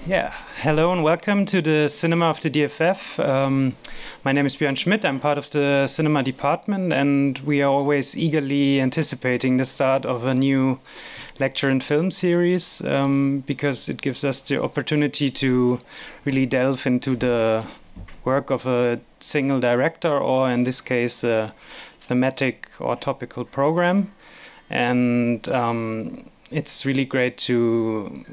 Yeah, hello and welcome to the cinema of the DFF. My name is Björn Schmidt. I'm part of the cinema department, and we are always eagerly anticipating the start of a new lecture and film series because it gives us the opportunity to really delve into the work of a single director, or in this case, a thematic or topical program. And it's really great to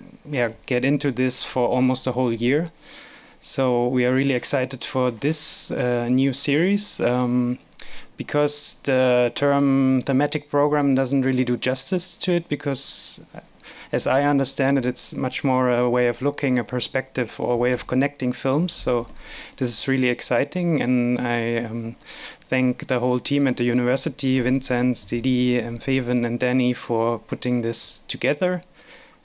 get into this for almost a whole year. So we are really excited for this new series because the term thematic program doesn't really do justice to it, because as I understand it, it's much more a way of looking, a perspective, or a way of connecting films. So this is really exciting, and I thank the whole team at the university, Vinzenz, Didi, Feven and Danny, for putting this together.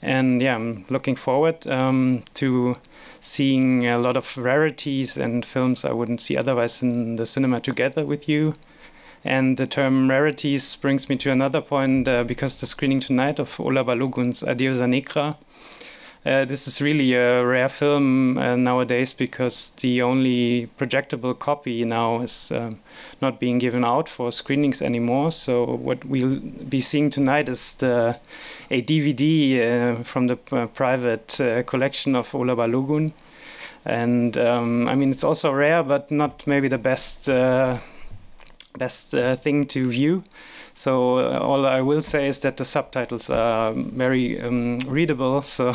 And yeah, I'm looking forward to seeing a lot of rarities and films I wouldn't see otherwise in the cinema together with you. And the term rarities brings me to another point, because the screening tonight of Ola Baloguns DEUSA NEGRA. This is really a rare film nowadays, because the only projectable copy now is not being given out for screenings anymore. So what we'll be seeing tonight is a DVD from the private collection of Ola Balogun. And I mean, it's also rare, but not maybe the best thing to view. So all I will say is that the subtitles are very readable. So,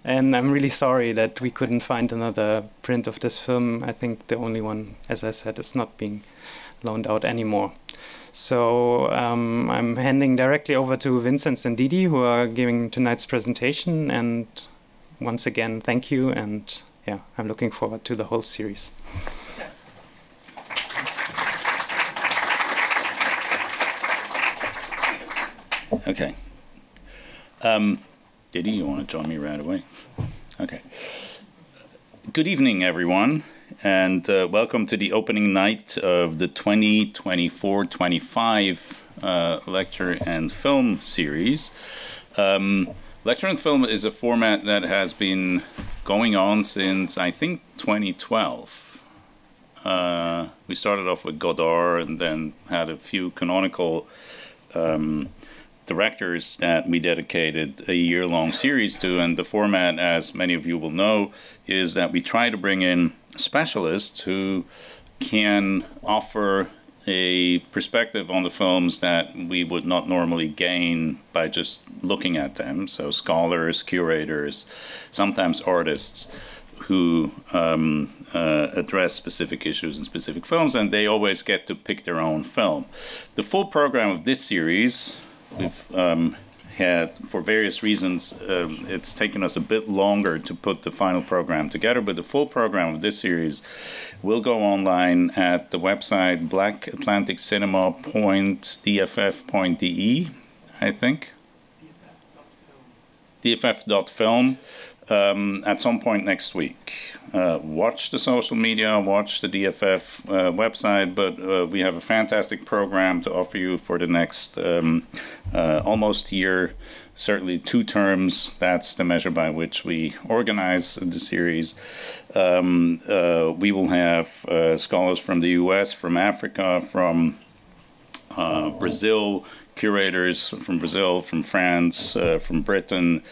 and I'm really sorry that we couldn't find another print of this film. I think the only one, as I said, is not being loaned out anymore. So I'm handing directly over to Vinzenz and Didi, who are giving tonight's presentation. And once again, thank you. And yeah, I'm looking forward to the whole series. Okay. Didi, you want to join me right away? Okay. Good evening, everyone, and welcome to the opening night of the 2024-25 lecture and film series. Lecture and film is a format that has been going on since, I think, 2012. We started off with Godard and then had a few canonical directors that we dedicated a year-long series to, and the format, as many of you will know, is that we try to bring in specialists who can offer a perspective on the films that we would not normally gain by just looking at them. So scholars, curators, sometimes artists who address specific issues in specific films, and they always get to pick their own film. The full program of this series, we've had, for various reasons, it's taken us a bit longer to put the final program together, but the full program of this series will go online at the website blackatlanticcinema.dff.de, I think. dff.film. At some point next week. Watch the social media, watch the DFF website, but we have a fantastic program to offer you for the next almost year, certainly 2 terms. That's the measure by which we organize the series. We will have scholars from the US, from Africa, from Brazil, curators from Brazil, from France, from Britain,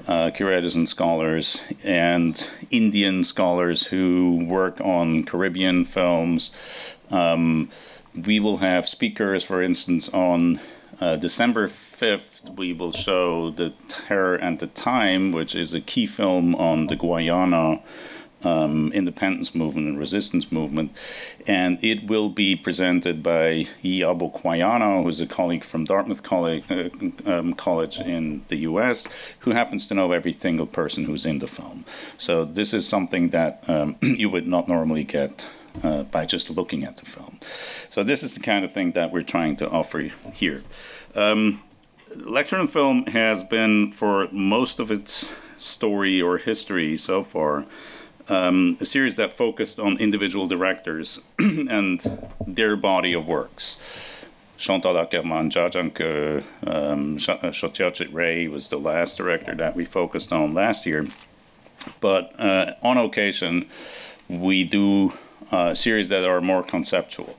curators and scholars, and Indian scholars who work on Caribbean films. We will have speakers, for instance, on December 5th, we will show The Terror and the Time, which is a key film on the Guyana independence movement and resistance movement, and it will be presented by Yabo Kwayana, who's a colleague from Dartmouth College in the US, who happens to know every single person who's in the film. So this is something that you would not normally get by just looking at the film. So this is the kind of thing that we're trying to offer here. Lecture and Film has been, for most of its story or history so far, a series that focused on individual directors and their body of works. Chantal Ackerman, Jajanke, Shotiachit Ray was the last director that we focused on last year. But on occasion, we do series that are more conceptual.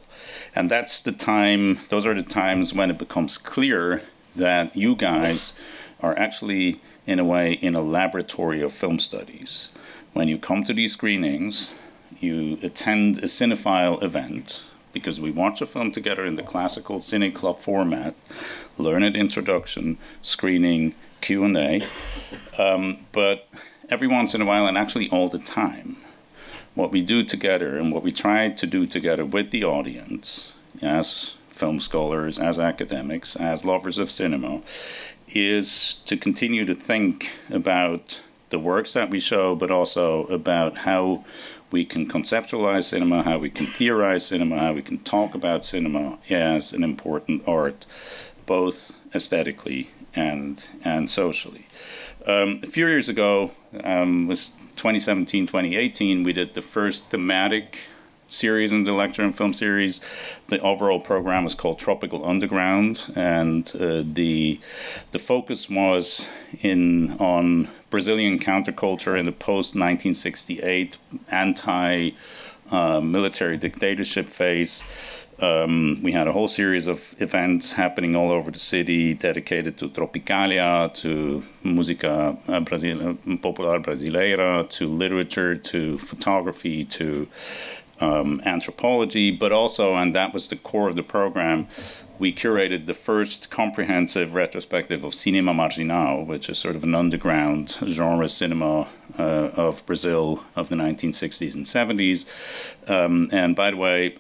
And that's the time, those are the times when it becomes clear that you guys are actually, in a way, in a laboratory of film studies. When you come to these screenings, you attend a cinephile event, because we watch a film together in the classical Cine Club format, learned introduction, screening, Q&A, but every once in a while, and actually all the time, what we do together and what we try to do together with the audience, as film scholars, as academics, as lovers of cinema, is to continue to think about the works that we show, but also about how we can conceptualize cinema, how we can theorize cinema, how we can talk about cinema as an important art, both aesthetically and socially. A few years ago, was 2017, 2018, we did the first thematic series in the lecture and film series. The overall program was called Tropical Underground, and the focus was on Brazilian counterculture in the post-1968 anti-military dictatorship phase. We had a whole series of events happening all over the city dedicated to Tropicalia, to música popular brasileira, to literature, to photography, to anthropology, but also, and that was the core of the program, we curated the first comprehensive retrospective of cinema marginal, which is sort of an underground genre cinema of Brazil of the 1960s and 70s. And by the way,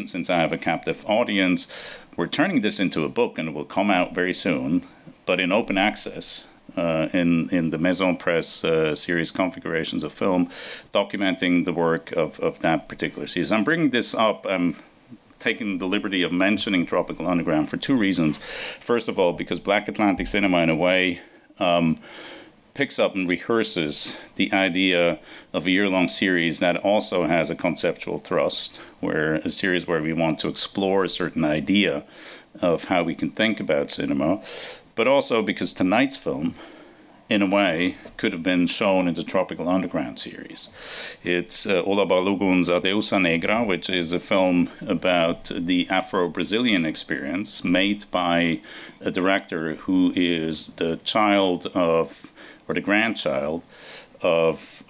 since I have a captive audience, we're turning this into a book, and it will come out very soon, but in open access. In the Maison Presse series Configurations of Film, documenting the work of that particular series. I'm bringing this up, I'm taking the liberty of mentioning Tropical Underground for two reasons. First of all, because Black Atlantic cinema, in a way, picks up and rehearses the idea of a year-long series that also has a conceptual thrust, where a series where we want to explore a certain idea of how we can think about cinema, but also because tonight's film, in a way, could have been shown in the Tropical Underground series. It's Ola Baloguns' DEUSA NEGRA, which is a film about the Afro-Brazilian experience made by a director who is the child of, or the grandchild of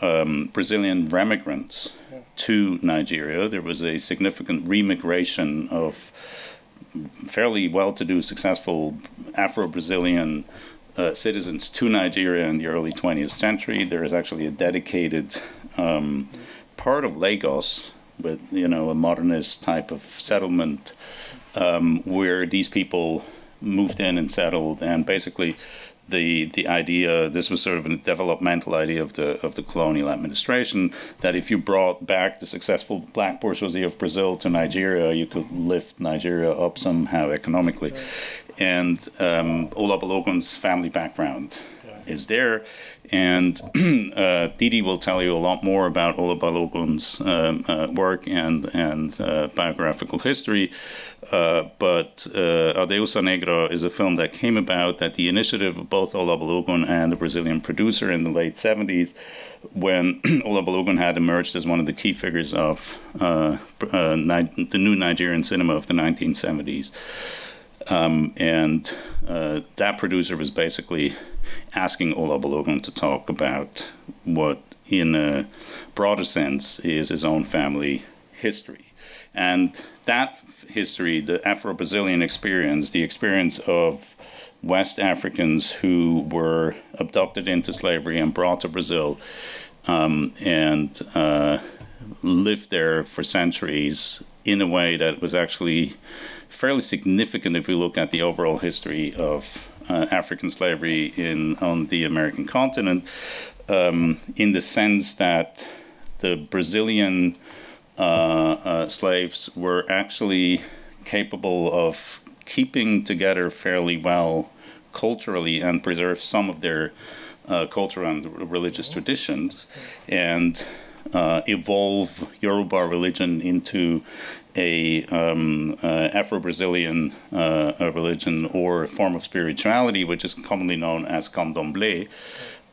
Brazilian remigrants to Nigeria. There was a significant remigration of fairly well-to-do, successful Afro-Brazilian citizens to Nigeria in the early 20th century. There is actually a dedicated part of Lagos with, a modernist type of settlement where these people moved in and settled, and basically the idea, this was sort of a developmental idea of the colonial administration, that if you brought back the successful black bourgeoisie of Brazil to Nigeria, you could lift Nigeria up somehow economically. Right. And Ola Baloguns' family background is there. And Didi will tell you a lot more about Ola Baloguns' work and biographical history. But DEUSA NEGRA is a film that came about at the initiative of both Ola Balogun and the Brazilian producer in the late 70s, when Ola Balogun had emerged as one of the key figures of the new Nigerian cinema of the 1970s. That producer was basically asking Ola Balogun to talk about what, in a broader sense, is his own family history. And that history, the Afro-Brazilian experience, the experience of West Africans who were abducted into slavery and brought to Brazil and lived there for centuries in a way that was actually fairly significant if we look at the overall history of African slavery on the American continent, in the sense that the Brazilian slaves were actually capable of keeping together fairly well culturally and preserve some of their cultural and religious traditions. And evolve Yoruba religion into a Afro-Brazilian religion or form of spirituality, which is commonly known as Can-domblé.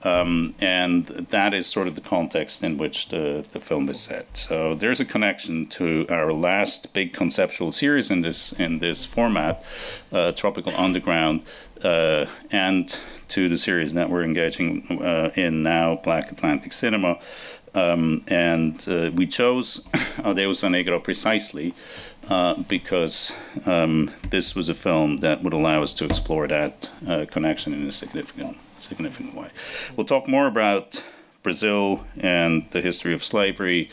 And that is sort of the context in which the film is set. So there's a connection to our last big conceptual series in this format, Tropical Underground, and to the series that we're engaging in now, Black Atlantic Cinema. And we chose DEUSA NEGRA precisely because this was a film that would allow us to explore that connection in a significant way. We'll talk more about Brazil and the history of slavery.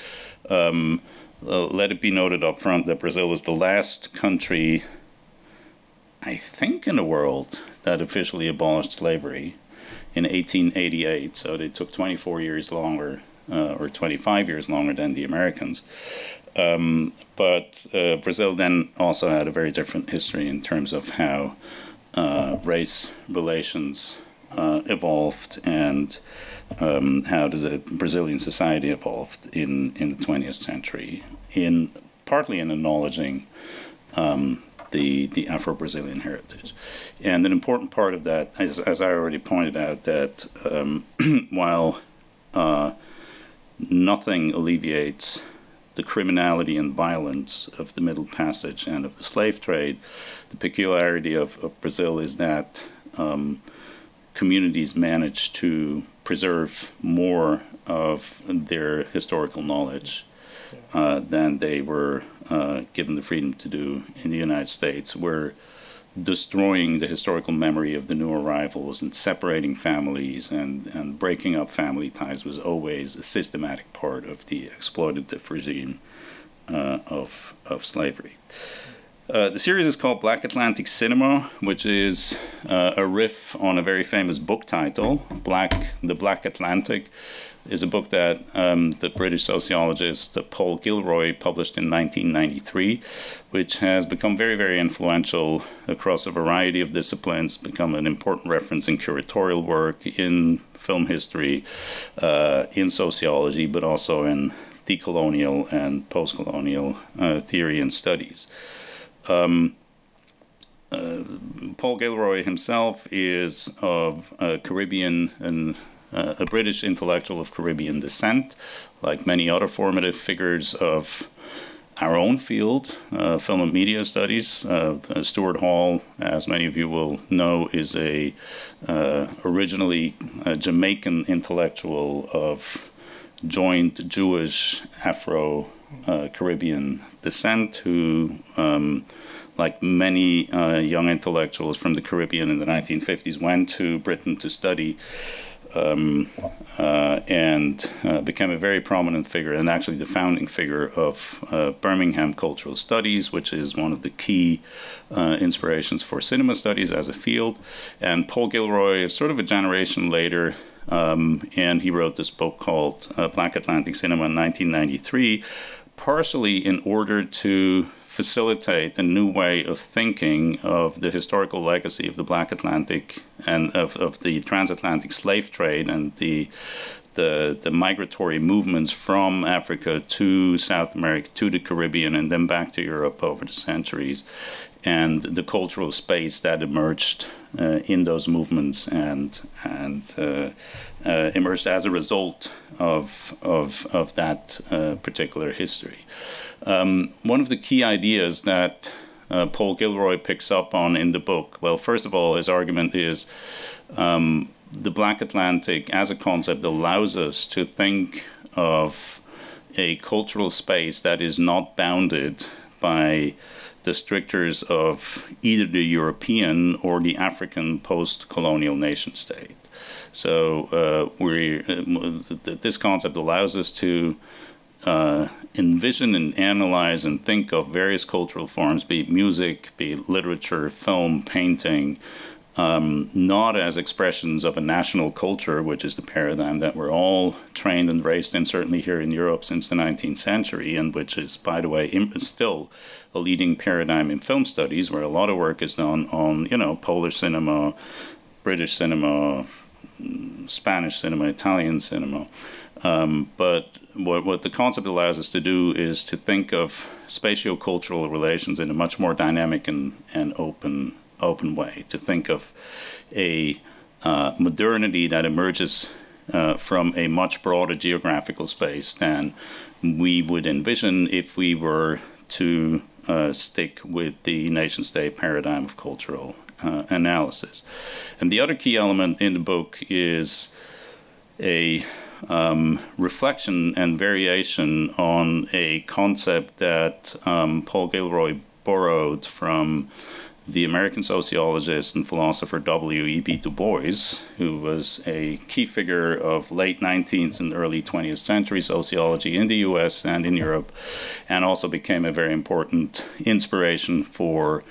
Let it be noted up front that Brazil was the last country, I think, in the world that officially abolished slavery in 1888. So they took 24 years longer, or 25 years longer than the Americans. But Brazil then also had a very different history in terms of how race relations evolved and how the Brazilian society evolved in the 20th century, partly in acknowledging the Afro-Brazilian heritage. And an important part of that, as I already pointed out, that while nothing alleviates the criminality and violence of the Middle Passage and of the slave trade, the peculiarity of Brazil is that communities manage to preserve more of their historical knowledge than they were given the freedom to do in the United States. We're destroying the historical memory of the new arrivals and separating families and breaking up family ties was always a systematic part of the exploitative regime of slavery. The series is called Black Atlantic Cinema, which is a riff on a very famous book title. The Black Atlantic is a book that the British sociologist Paul Gilroy published in 1993, which has become very, very influential across a variety of disciplines, become an important reference in curatorial work, in film history, in sociology, but also in decolonial and post-colonial theory and studies. Paul Gilroy himself is of Caribbean and a British intellectual of Caribbean descent, like many other formative figures of our own field, film and media studies. Stuart Hall, as many of you will know, is originally a Jamaican intellectual of joint Jewish Afro-Caribbean descent who, like many young intellectuals from the Caribbean in the 1950s, went to Britain to study and became a very prominent figure and actually the founding figure of Birmingham Cultural Studies, which is one of the key inspirations for cinema studies as a field. And Paul Gilroy is sort of a generation later, and he wrote this book called Black Atlantic Cinema in 1993, partially in order to facilitate a new way of thinking of the historical legacy of the Black Atlantic and of the transatlantic slave trade and the migratory movements from Africa to South America, to the Caribbean, and then back to Europe over the centuries, and the cultural space that emerged in those movements and emerged as a result of that particular history. One of the key ideas that Paul Gilroy picks up on in the book, well, first of all, his argument is the Black Atlantic as a concept allows us to think of a cultural space that is not bounded by the strictures of either the European or the African post-colonial nation state. So this concept allows us to envision and analyze and think of various cultural forms, be it music, be it literature, film, painting, not as expressions of a national culture, which is the paradigm that we're all trained and raised in, certainly here in Europe since the 19th century, and which is, by the way, still a leading paradigm in film studies, where a lot of work is done on, Polish cinema, British cinema, Spanish cinema, Italian cinema. But what the concept allows us to do is to think of spatio-cultural relations in a much more dynamic and open way, to think of a modernity that emerges from a much broader geographical space than we would envision if we were to stick with the nation-state paradigm of cultural analysis. And the other key element in the book is a reflection and variation on a concept that Paul Gilroy borrowed from the American sociologist and philosopher W.E.B. Du Bois, who was a key figure of late 19th and early 20th century sociology in the US and in Europe, and also became a very important inspiration for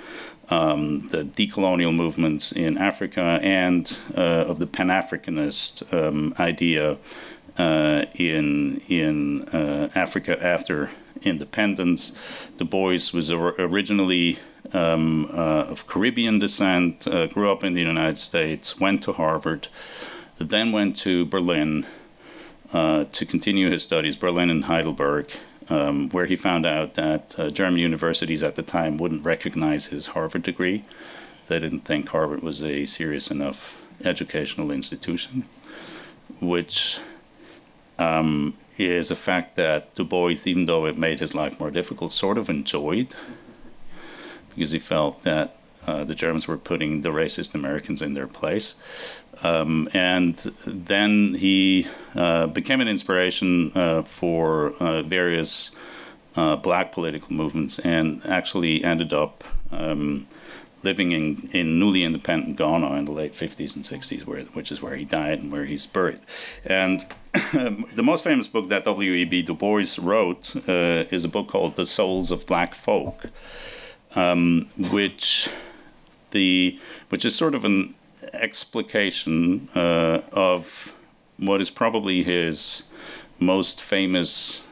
the decolonial movements in Africa and of the Pan-Africanist idea in Africa after independence. Du Bois was originally of Caribbean descent, grew up in the United States, went to Harvard, then went to Berlin to continue his studies, Berlin and Heidelberg, where he found out that German universities at the time wouldn't recognize his Harvard degree. They didn't think Harvard was a serious enough educational institution, which is a fact that Du Bois, even though it made his life more difficult, sort of enjoyed, because he felt that the Germans were putting the racist Americans in their place. And then he became an inspiration for various black political movements, and actually ended up living in newly independent Ghana in the late 50s and 60s, which is where he died and where he's buried. And the most famous book that W.E.B. Du Bois wrote is a book called The Souls of Black Folk, which is sort of an explication of what is probably his most famous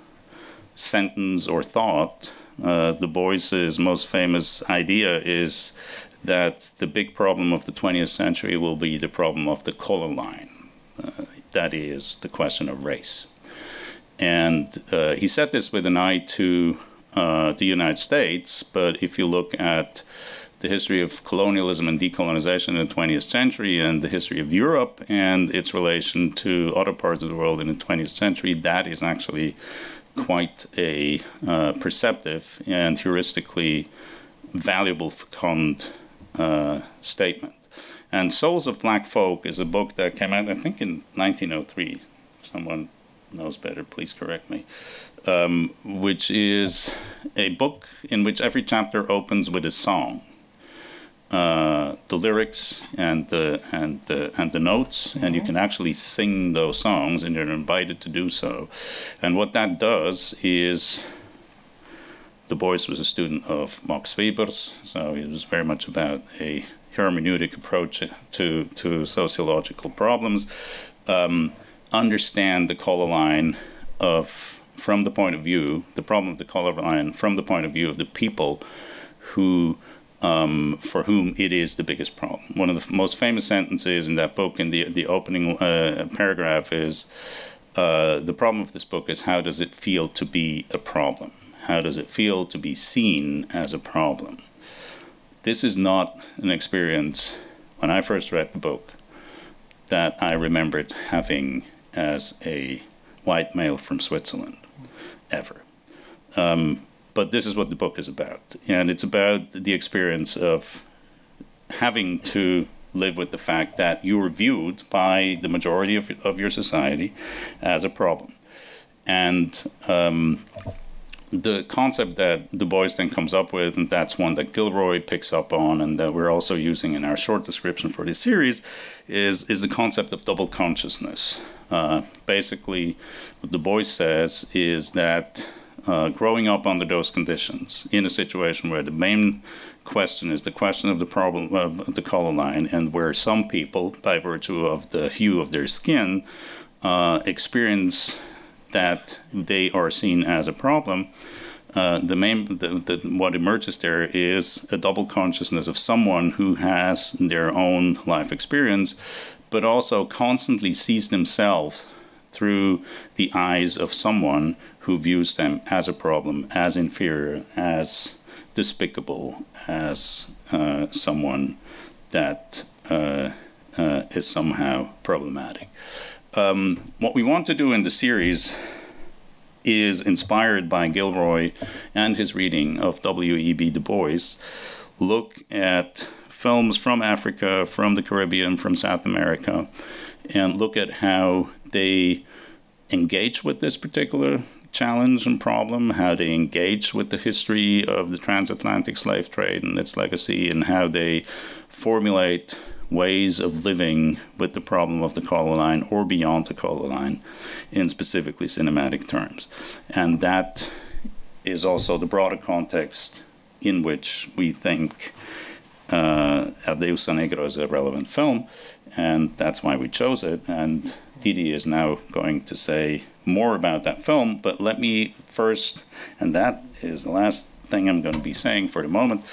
sentence or thought. Du Bois's most famous idea is that the big problem of the 20th century will be the problem of the color line. That is the question of race. And he said this with an eye to the United States, but if you look at the history of colonialism and decolonization in the 20th century and the history of Europe and its relation to other parts of the world in the 20th century, that is actually quite a perceptive and heuristically valuable fecund statement. And Souls of Black Folk is a book that came out, I think, in 1903. If someone knows better, please correct me. Which is a book in which every chapter opens with a song. The lyrics and the notes, and you can actually sing those songs, and you're invited to do so. And what that does is, Du Bois was a student of Max Weber's, so it was very much about a hermeneutic approach to sociological problems. Understand the color line from the point of view, the problem of the color line from the point of view of the people who for whom it is the biggest problem. One of the most famous sentences in that book, in the opening paragraph, is the problem of this book is, how does it feel to be a problem? How does it feel to be seen as a problem? This is not an experience, when I first read the book, that I remembered having as a white male from Switzerland, ever. But this is what the book is about. And it's about the experience of having to live with the fact that you are viewed by the majority of your society as a problem. And the concept that Du Bois then comes up with, and that's one that Gilroy picks up on and that we're also using in our short description for this series, is the concept of double consciousness. Basically, what Du Bois says is that growing up under those conditions, in a situation where the main question is the question of the problem of the color line, and where some people, by virtue of the hue of their skin, experience that they are seen as a problem, what emerges there is a double consciousness of someone who has their own life experience, but also constantly sees themselves through the eyes of someone who views them as a problem, as inferior, as despicable, as someone that is somehow problematic. What we want to do in the series is inspired by Gilroy and his reading of W.E.B. Du Bois, look at films from Africa, from the Caribbean, from South America, and look at how they engage with this particular challenge and problem, how they engage with the history of the transatlantic slave trade and its legacy, and how they formulate ways of living with the problem of the color line or beyond the color line in specifically cinematic terms. And that is also the broader context in which we think DEUSA NEGRA is a relevant film, and that's why we chose it. And Didi is now going to say more about that film, but let me first, and that is the last thing I'm going to be saying for the moment,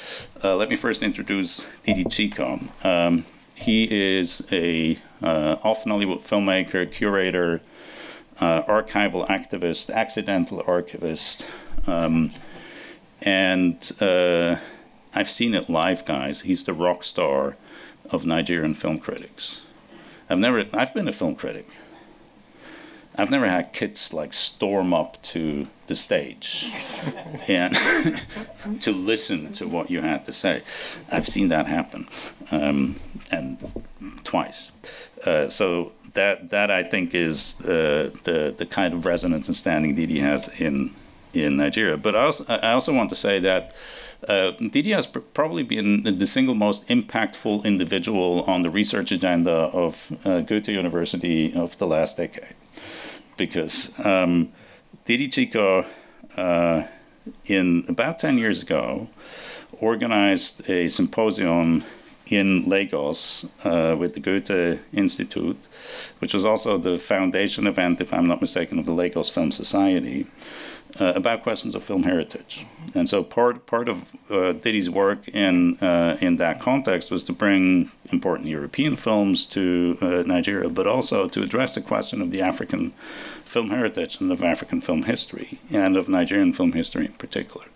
let me first introduce Didi Cheeka. He is a off-Nollywood filmmaker, curator, archival activist, accidental archivist, and I've seen it live, guys. He's the rock star of Nigerian film critics. I've been a film critic. I've never had kids like storm up to the stage and to listen to what you had to say. I've seen that happen, and twice. So that I think is the kind of resonance and standing Didi has in Nigeria. But I also want to say that Didi has probably been the single most impactful individual on the research agenda of Goethe University of the last decade. Because Didi Cheeka, in about 10 years ago, organized a symposium in Lagos with the Goethe Institute, which was also the foundation event, if I'm not mistaken, of the Lagos Film Society, about questions of film heritage. And so part of Didi's work in that context was to bring important European films to Nigeria, but also to address the question of the African film heritage and of African film history, and of Nigerian film history in particular.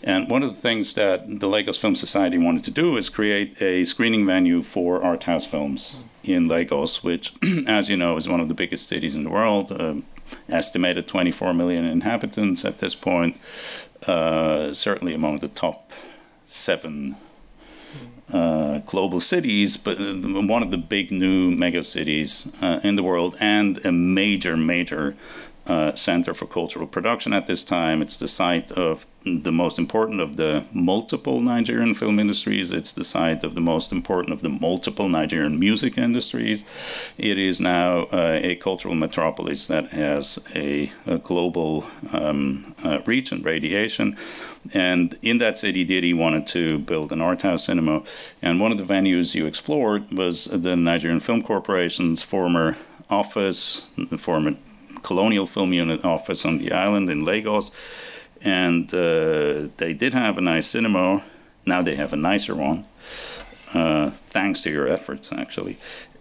And one of the things that the Lagos Film Society wanted to do is create a screening venue for art house films in Lagos, which, as you know, is one of the biggest cities in the world, estimated 24 million inhabitants at this point, certainly among the top 7 global cities, but one of the big new mega cities in the world, and a major center for cultural production at this time. It's the site of the most important of the multiple Nigerian film industries. It's the site of the most important of the multiple Nigerian music industries. It is now a cultural metropolis that has a global reach and radiation. And in that city, Didi wanted to build an art house cinema. And one of the venues you explored was the Nigerian Film Corporation's former office, the former Colonial Film Unit office on the island in Lagos. And they did have a nice cinema. Now they have a nicer one, thanks to your efforts, actually.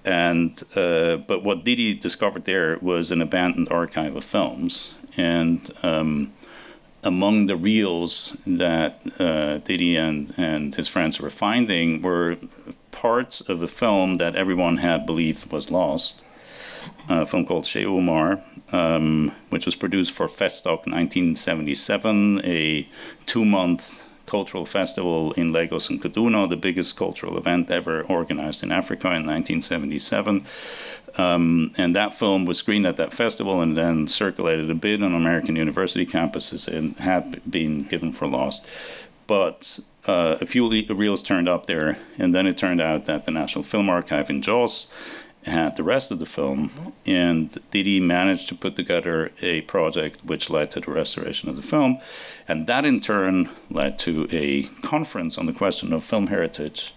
And but what Didi discovered there was an abandoned archive of films. And among the reels that Didi and his friends were finding were parts of a film that everyone had believed was lost. A film called Chez Omar, which was produced for Festock 1977, a 2-month cultural festival in Lagos and Kaduna, the biggest cultural event ever organized in Africa in 1977. And that film was screened at that festival and then circulated a bit on American university campuses and had been given for lost. But a few reels turned up there, and then it turned out that the National Film Archive in Jos had the rest of the film, and Didi managed to put together a project which led to the restoration of the film, and that in turn led to a conference on the question of film heritage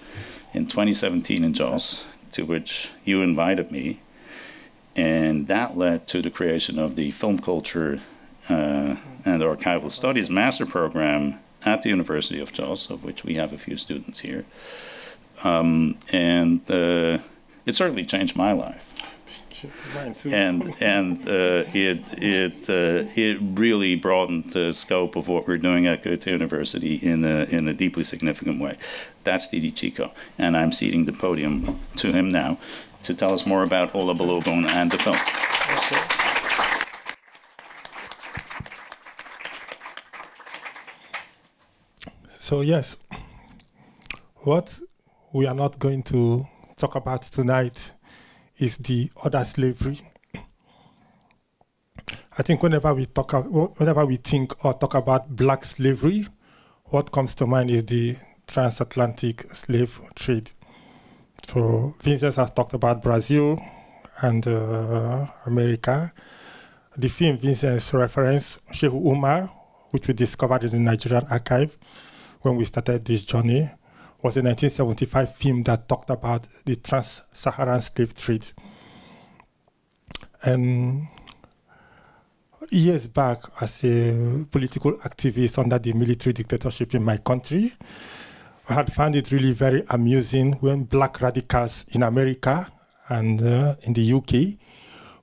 in 2017 in Jos, to which you invited me, and that led to the creation of the Film Culture and Archival Studies Master Program at the University of Jos, of which we have a few students here, and it certainly changed my life. Mine too. And it really broadened the scope of what we're doing at Goethe University in a deeply significant way. That's Didi Cheeka, and I'm ceding the podium to him now to tell us more about Ola Balogun and the film. Okay. So yes, what we are not going to talk about tonight is the other slavery. I think whenever we think or talk about black slavery, what comes to mind is the transatlantic slave trade. So Vinzenz has talked about Brazil and America. The film Vinzenz referenced Sheikh Umar, which we discovered in the Nigerian archive when we started this journey, was a 1975 film that talked about the trans-Saharan slave trade. And years back, as a political activist under the military dictatorship in my country, I had found it really very amusing when black radicals in America and in the UK,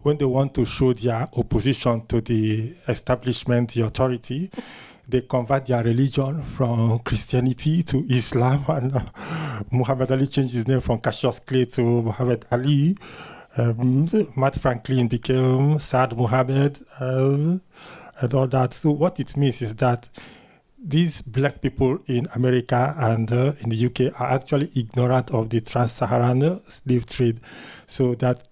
when they want to show their opposition to the establishment, the authority, they convert their religion from Christianity to Islam, and Muhammad Ali changed his name from Cassius Clay to Muhammad Ali. Matt Franklin became Saad Muhammad, and all that. So what it means is that these black people in America and in the UK are actually ignorant of the trans-Saharan slave trade, so that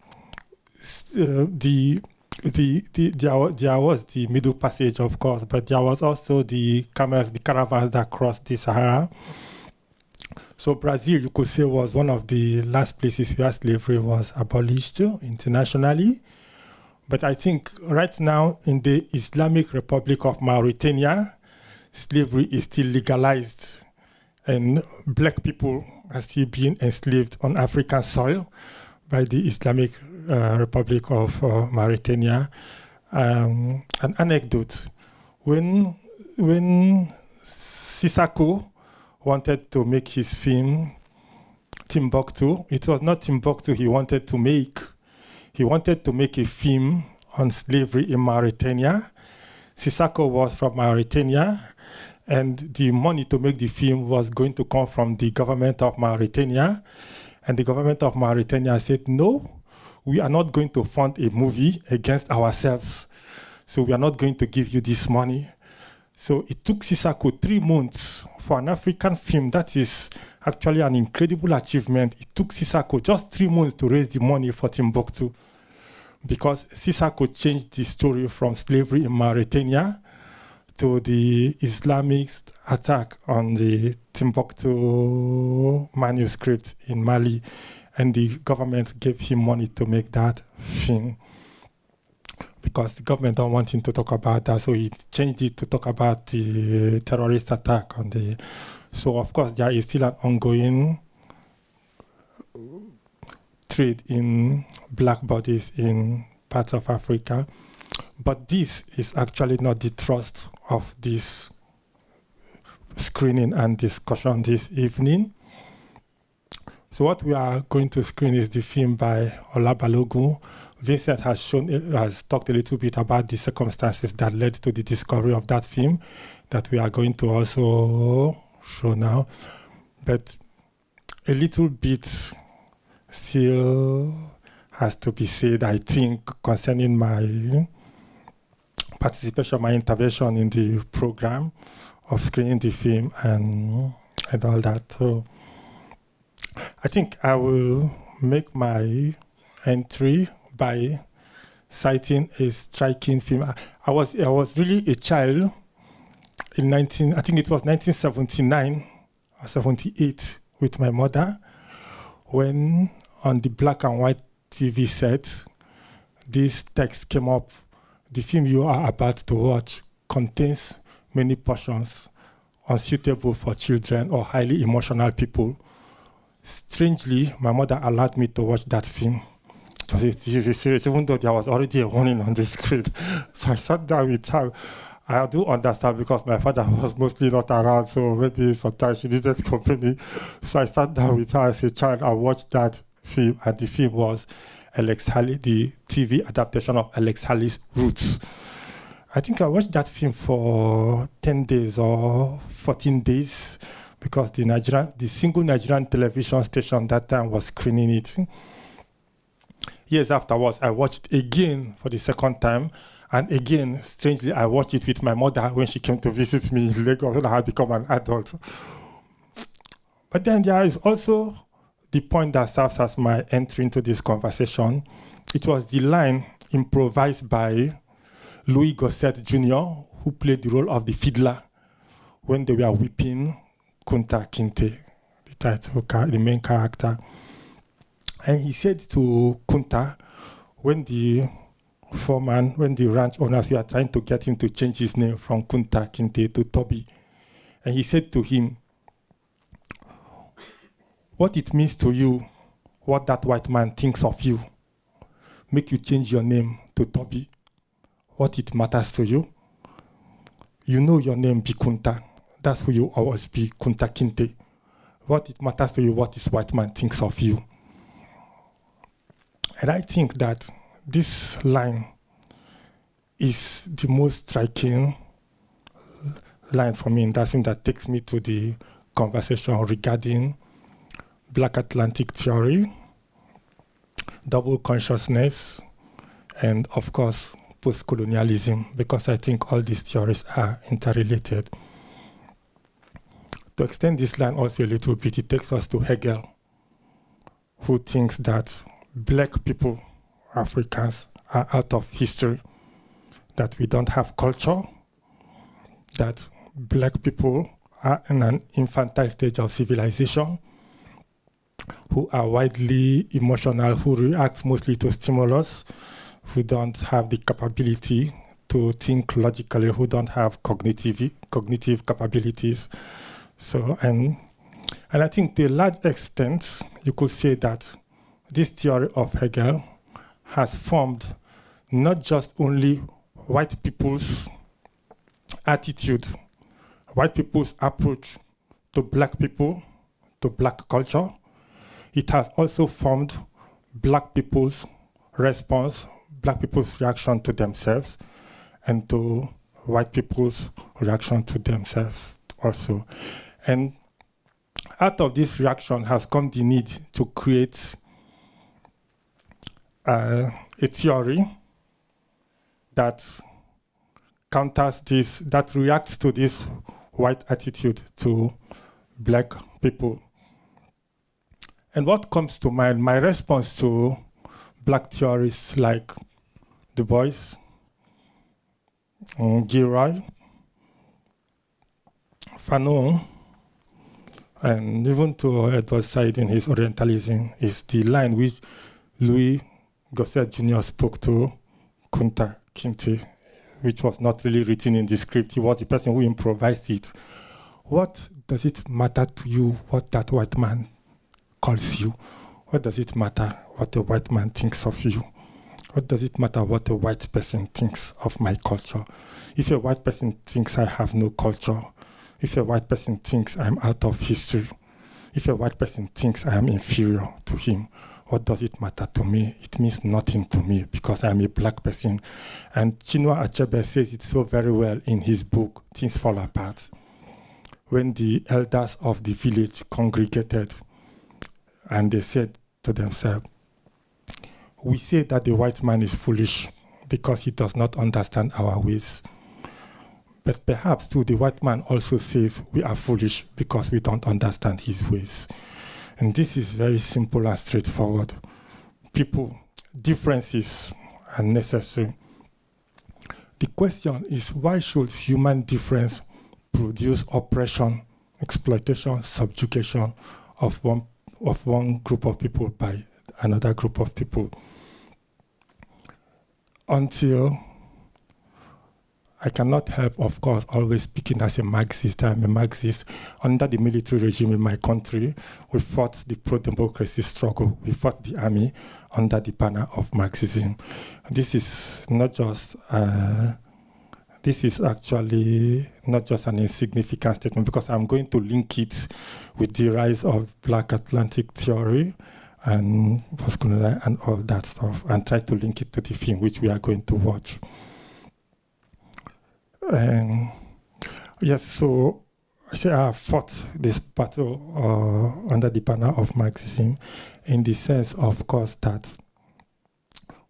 there was the Middle Passage, of course, but there was also the camels, the caravans that crossed the Sahara. So Brazil, you could say, was one of the last places where slavery was abolished internationally. But I think right now in the Islamic Republic of Mauritania, slavery is still legalized, and black people are still being enslaved on African soil by the Islamic Republic of Mauritania. An anecdote: when Sissako wanted to make his film Timbuktu, it was not Timbuktu he wanted to make. He wanted to make a film on slavery in Mauritania. Sissako was from Mauritania, and the money to make the film was going to come from the government of Mauritania. And the government of Mauritania said, no, we are not going to fund a movie against ourselves. So we are not going to give you this money. So it took Sissako 3 months for an African film. That is actually an incredible achievement. It took Sissako just 3 months to raise the money for Timbuktu, because Sissako changed the story from slavery in Mauritania to the Islamist attack on the Timbuktu manuscript in Mali, and the government gave him money to make that film, because the government don't want him to talk about that, so he changed it to talk about the terrorist attack on the... So of course there is still an ongoing trade in black bodies in parts of Africa, but this is actually not the thrust of this screening and discussion this evening. So what we are going to screen is the film by Ola Balogun. Vinzenz has talked a little bit about the circumstances that led to the discovery of that film that we are going to also show now. But a little bit still has to be said, I think, concerning my participation, my intervention in the program of screening the film and all that. So I think I will make my entry by citing a striking film. I was really a child in I think it was 1979 or 78 with my mother, when on the black and white TV set this text came up: the film you are about to watch contains many portions unsuitable for children or highly emotional people. Strangely, my mother allowed me to watch that film. It was a TV series, even though there was already a warning on the screen. So I sat down with her. I do understand, because my father was mostly not around, so maybe sometimes she needed company. So I sat down with her as a child and watched that film, and the film was Alex Haley, the TV adaptation of Alex Haley's Roots. I think I watched that film for 10 days or 14 days because the single Nigerian television station that time was screening it. Years afterwards, I watched it again for the second time. And again, strangely, I watched it with my mother when she came to visit me in Lagos when I had become an adult. But then there is also the point that serves as my entry into this conversation. It was the line improvised by Louis Gossett Jr., who played the role of the fiddler when they were whipping Kunta Kinte, the main character. And he said to Kunta, when the ranch owners were trying to get him to change his name from Kunta Kinte to Toby, and he said to him, what it means to you, what that white man thinks of you, make you change your name to Toby. What it matters to you, you know your name be Kunta. That's who you always be, Kunta Kinte. What it matters to you, what this white man thinks of you. And I think that this line is the most striking line for me in that film that takes me to the conversation regarding Black Atlantic theory, double consciousness, and of course, post-colonialism, because I think all these theories are interrelated. To extend this line also a little bit, it takes us to Hegel, who thinks that black people, Africans, are out of history, that we don't have culture, that black people are in an infantile stage of civilization, who are widely emotional, who react mostly to stimulus, who don't have the capability to think logically, who don't have cognitive capabilities. So, and I think to a large extent, you could say that this theory of Hegel has formed not just only white people's attitude, white people's approach to black people, to black culture. It has also formed black people's response, black people's reaction to themselves, and to white people's reaction to themselves also. And out of this reaction has come the need to create a theory that counters this, that reacts to this white attitude to black people. And what comes to mind, my response to black theorists like Du Bois, Gilroy, Fanon, and even to Edward Said in his Orientalism, is the line which Louis Gossett Jr. spoke to Kunta Kinte, which was not really written in the script. He was the person who improvised it. What does it matter to you what that white man calls you? What does it matter what the white man thinks of you? What does it matter what a white person thinks of my culture? If a white person thinks I have no culture, if a white person thinks I'm out of history, if a white person thinks I am inferior to him, what does it matter to me? It means nothing to me because I'm a black person. And Chinua Achebe says it so very well in his book, Things Fall Apart. When the elders of the village congregated and they said to themselves, we say that the white man is foolish because he does not understand our ways. But perhaps too, the white man also says we are foolish because we don't understand his ways. And this is very simple and straightforward. People, differences are necessary. The question is, why should human difference produce oppression, exploitation, subjugation of one group of people by another group of people? Until I cannot help, of course, always speaking as a Marxist. I'm a Marxist. Under the military regime in my country, we fought the pro-democracy struggle. We fought the army under the banner of Marxism. This is not just, this is actually not just an insignificant statement because I'm going to link it with the rise of Black Atlantic theory and postcolonial and all that stuff, and try to link it to the film which we are going to watch. And yes, so I fought this battle under the banner of Marxism, in the sense, of course, that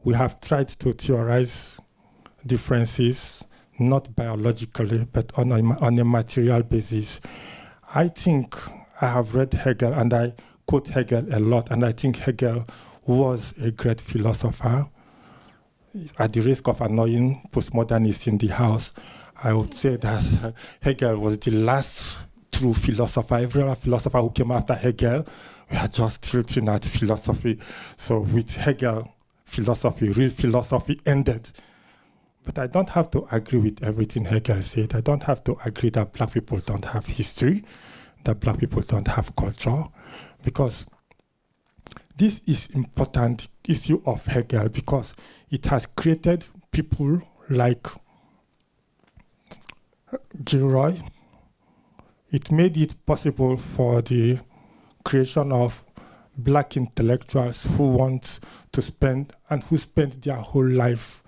we have tried to theorize differences, not biologically, but on a material basis. I think I have read Hegel, and I quote Hegel a lot, and I think Hegel was a great philosopher. At the risk of annoying postmodernists in the house, I would say that Hegel was the last true philosopher. Every other philosopher who came after Hegel, we are just tilting at philosophy. So with Hegel, philosophy, real philosophy ended. But I don't have to agree with everything Hegel said. I don't have to agree that black people don't have history, that black people don't have culture, because this is important issue of Hegel, because it has created people like Gilroy. It made it possible for the creation of black intellectuals who want to spend, and who spend their whole life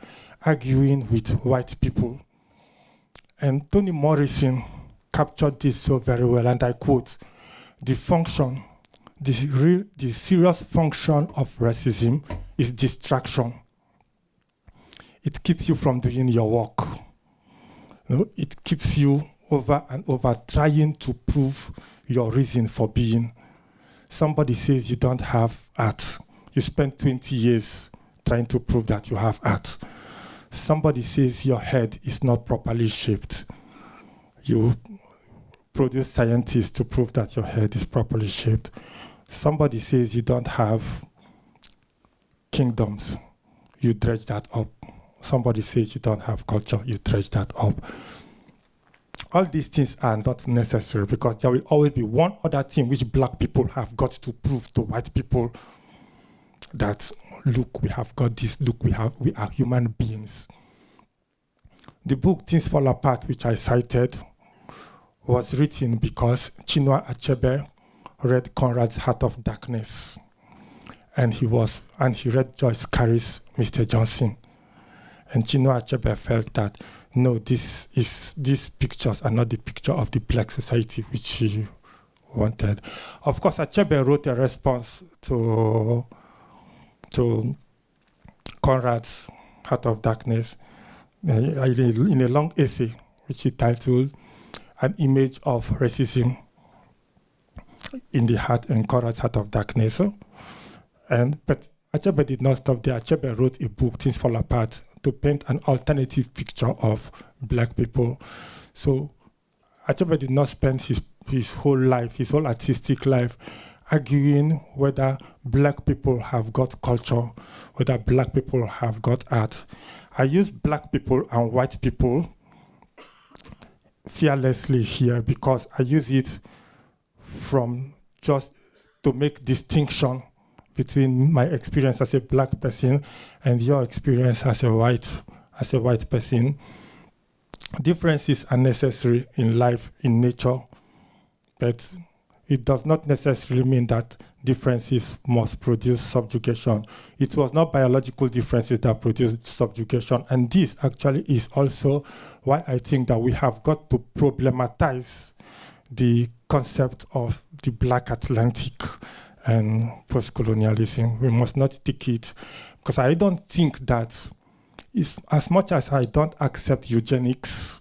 arguing with white people. And Toni Morrison captured this so very well, and I quote, the serious function of racism is distraction. It keeps you from doing your work. It keeps you over and over trying to prove your reason for being. Somebody says you don't have art. You spend 20 years trying to prove that you have art. Somebody says your head is not properly shaped. You produce scientists to prove that your head is properly shaped. Somebody says you don't have kingdoms. You dredge that up. Somebody says you don't have culture. You dredge that up. All these things are not necessary, because there will always be one other thing which black people have got to prove to white people, that look, we have got this, look, we are human beings. The book Things Fall Apart, which I cited, was written because Chinua Achebe read Conrad's Heart of Darkness, and he read Joyce Carey's Mr. Johnson. And Chinua Achebe felt that, no, these pictures are not the picture of the black society which he wanted. Of course, Achebe wrote a response to Conrad's Heart of Darkness in a long essay, which he titled An Image of Racism in the Heart, in Conrad's Heart of Darkness. But Achebe did not stop there. Achebe wrote a book, Things Fall Apart, to paint an alternative picture of black people. So Achebe did not spend his whole life, his whole artistic life, arguing whether black people have got culture, whether black people have got art. I use black people and white people fearlessly here, because I use it from just to make distinction between my experience as a black person and your experience as a white person. Differences are necessary in life, in nature, but it does not necessarily mean that differences must produce subjugation. It was not biological differences that produced subjugation, and this actually is also why I think that we have got to problematize the concept of the Black Atlantic and post-colonialism. We must not take it, because I don't think that, as much as I don't accept eugenics,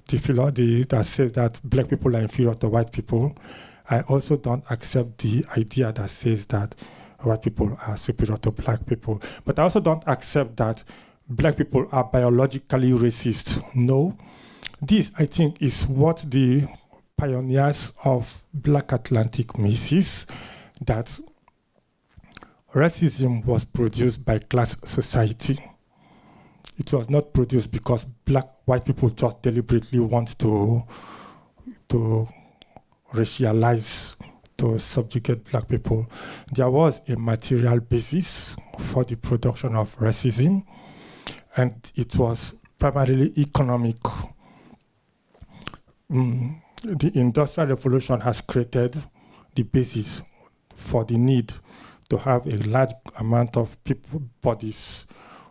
that says that black people are inferior to white people, I also don't accept the idea that says that white people are superior to black people. But I also don't accept that black people are biologically racist. No. This, I think, is what the pioneers of Black Atlantic misses, that racism was produced by class society. It was not produced because white people just deliberately want to racialize, to subjugate black people. There was a material basis for the production of racism, and it was primarily economic. The Industrial Revolution has created the basis for the need to have a large amount of people, bodies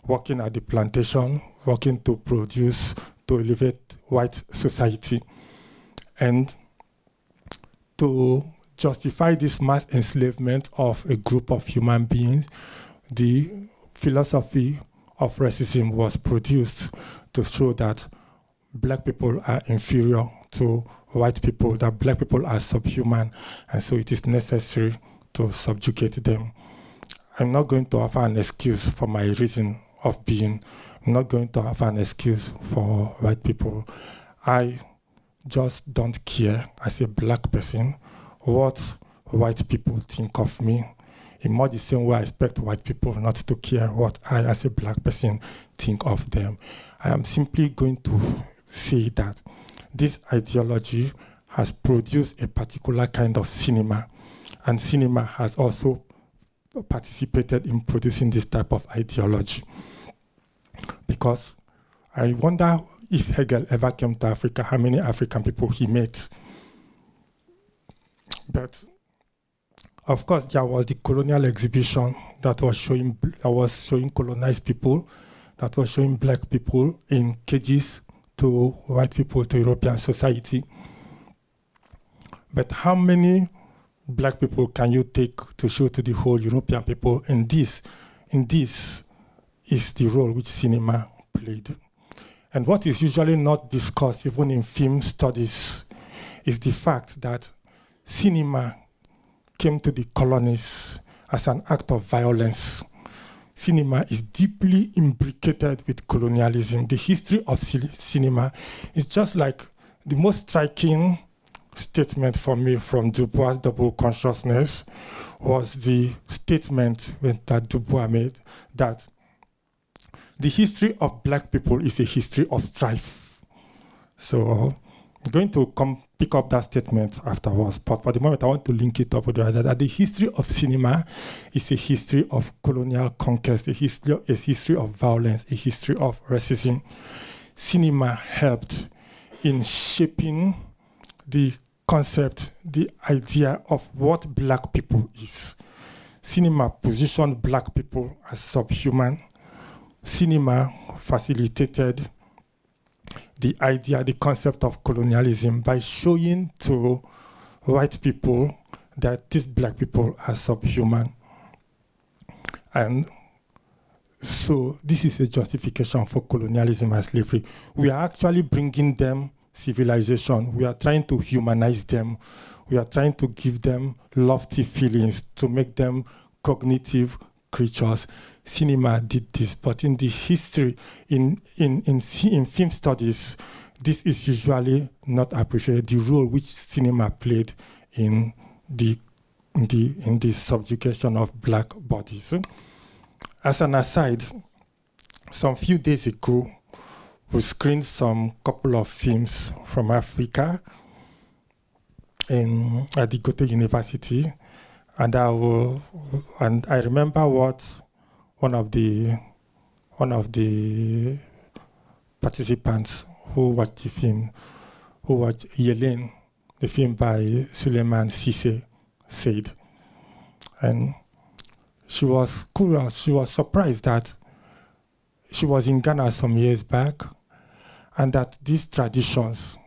working at the plantation, working to produce, to elevate white society. And to justify this mass enslavement of a group of human beings, the philosophy of racism was produced to show that black people are inferior to white people, that black people are subhuman, and so it is necessary to subjugate them. I'm not going to offer an excuse for my reason of being. I'm not going to offer an excuse for white people. I just don't care as a black person what white people think of me. In much the same way I expect white people not to care what I as a black person think of them. I am simply going to say that this ideology has produced a particular kind of cinema, and cinema has also participated in producing this type of ideology. Because I wonder if Hegel ever came to Africa, how many African people he met. But of course, there was the colonial exhibition that was showing colonized people, that was showing black people in cages to white people, to European society. But how many black people can you take to show to the whole European people? And this is the role which cinema played. And what is usually not discussed, even in film studies, is the fact that cinema came to the colonies as an act of violence. Cinema is deeply imbricated with colonialism. The history of cinema is just like the most striking statement for me from Dubois' double consciousness was the statement that Dubois made that the history of black people is a history of strife. So I'm going to pick up that statement afterwards, but for the moment I want to link it up with the other, that the history of cinema is a history of colonial conquest, a history of violence, a history of racism. Cinema helped in shaping the concept, the idea of what black people is. Cinema positioned black people as subhuman. Cinema facilitated the idea, the concept of colonialism by showing to white people that these black people are subhuman. And so this is a justification for colonialism and slavery. We are actually bringing them civilization. We are trying to humanize them. We are trying to give them lofty feelings, to make them cognitive creatures. Cinema did this, but in the history, in film studies, this is usually not appreciated, the role which cinema played in the subjugation of black bodies. As an aside, some few days ago, we screened some couple of films from Africa at the Goethe University, and I remember what one of the participants who watched the film, who watched Yelene, the film by Suleiman Cissé, said. And she was curious, she was surprised that she was in Ghana some years back, and that these traditions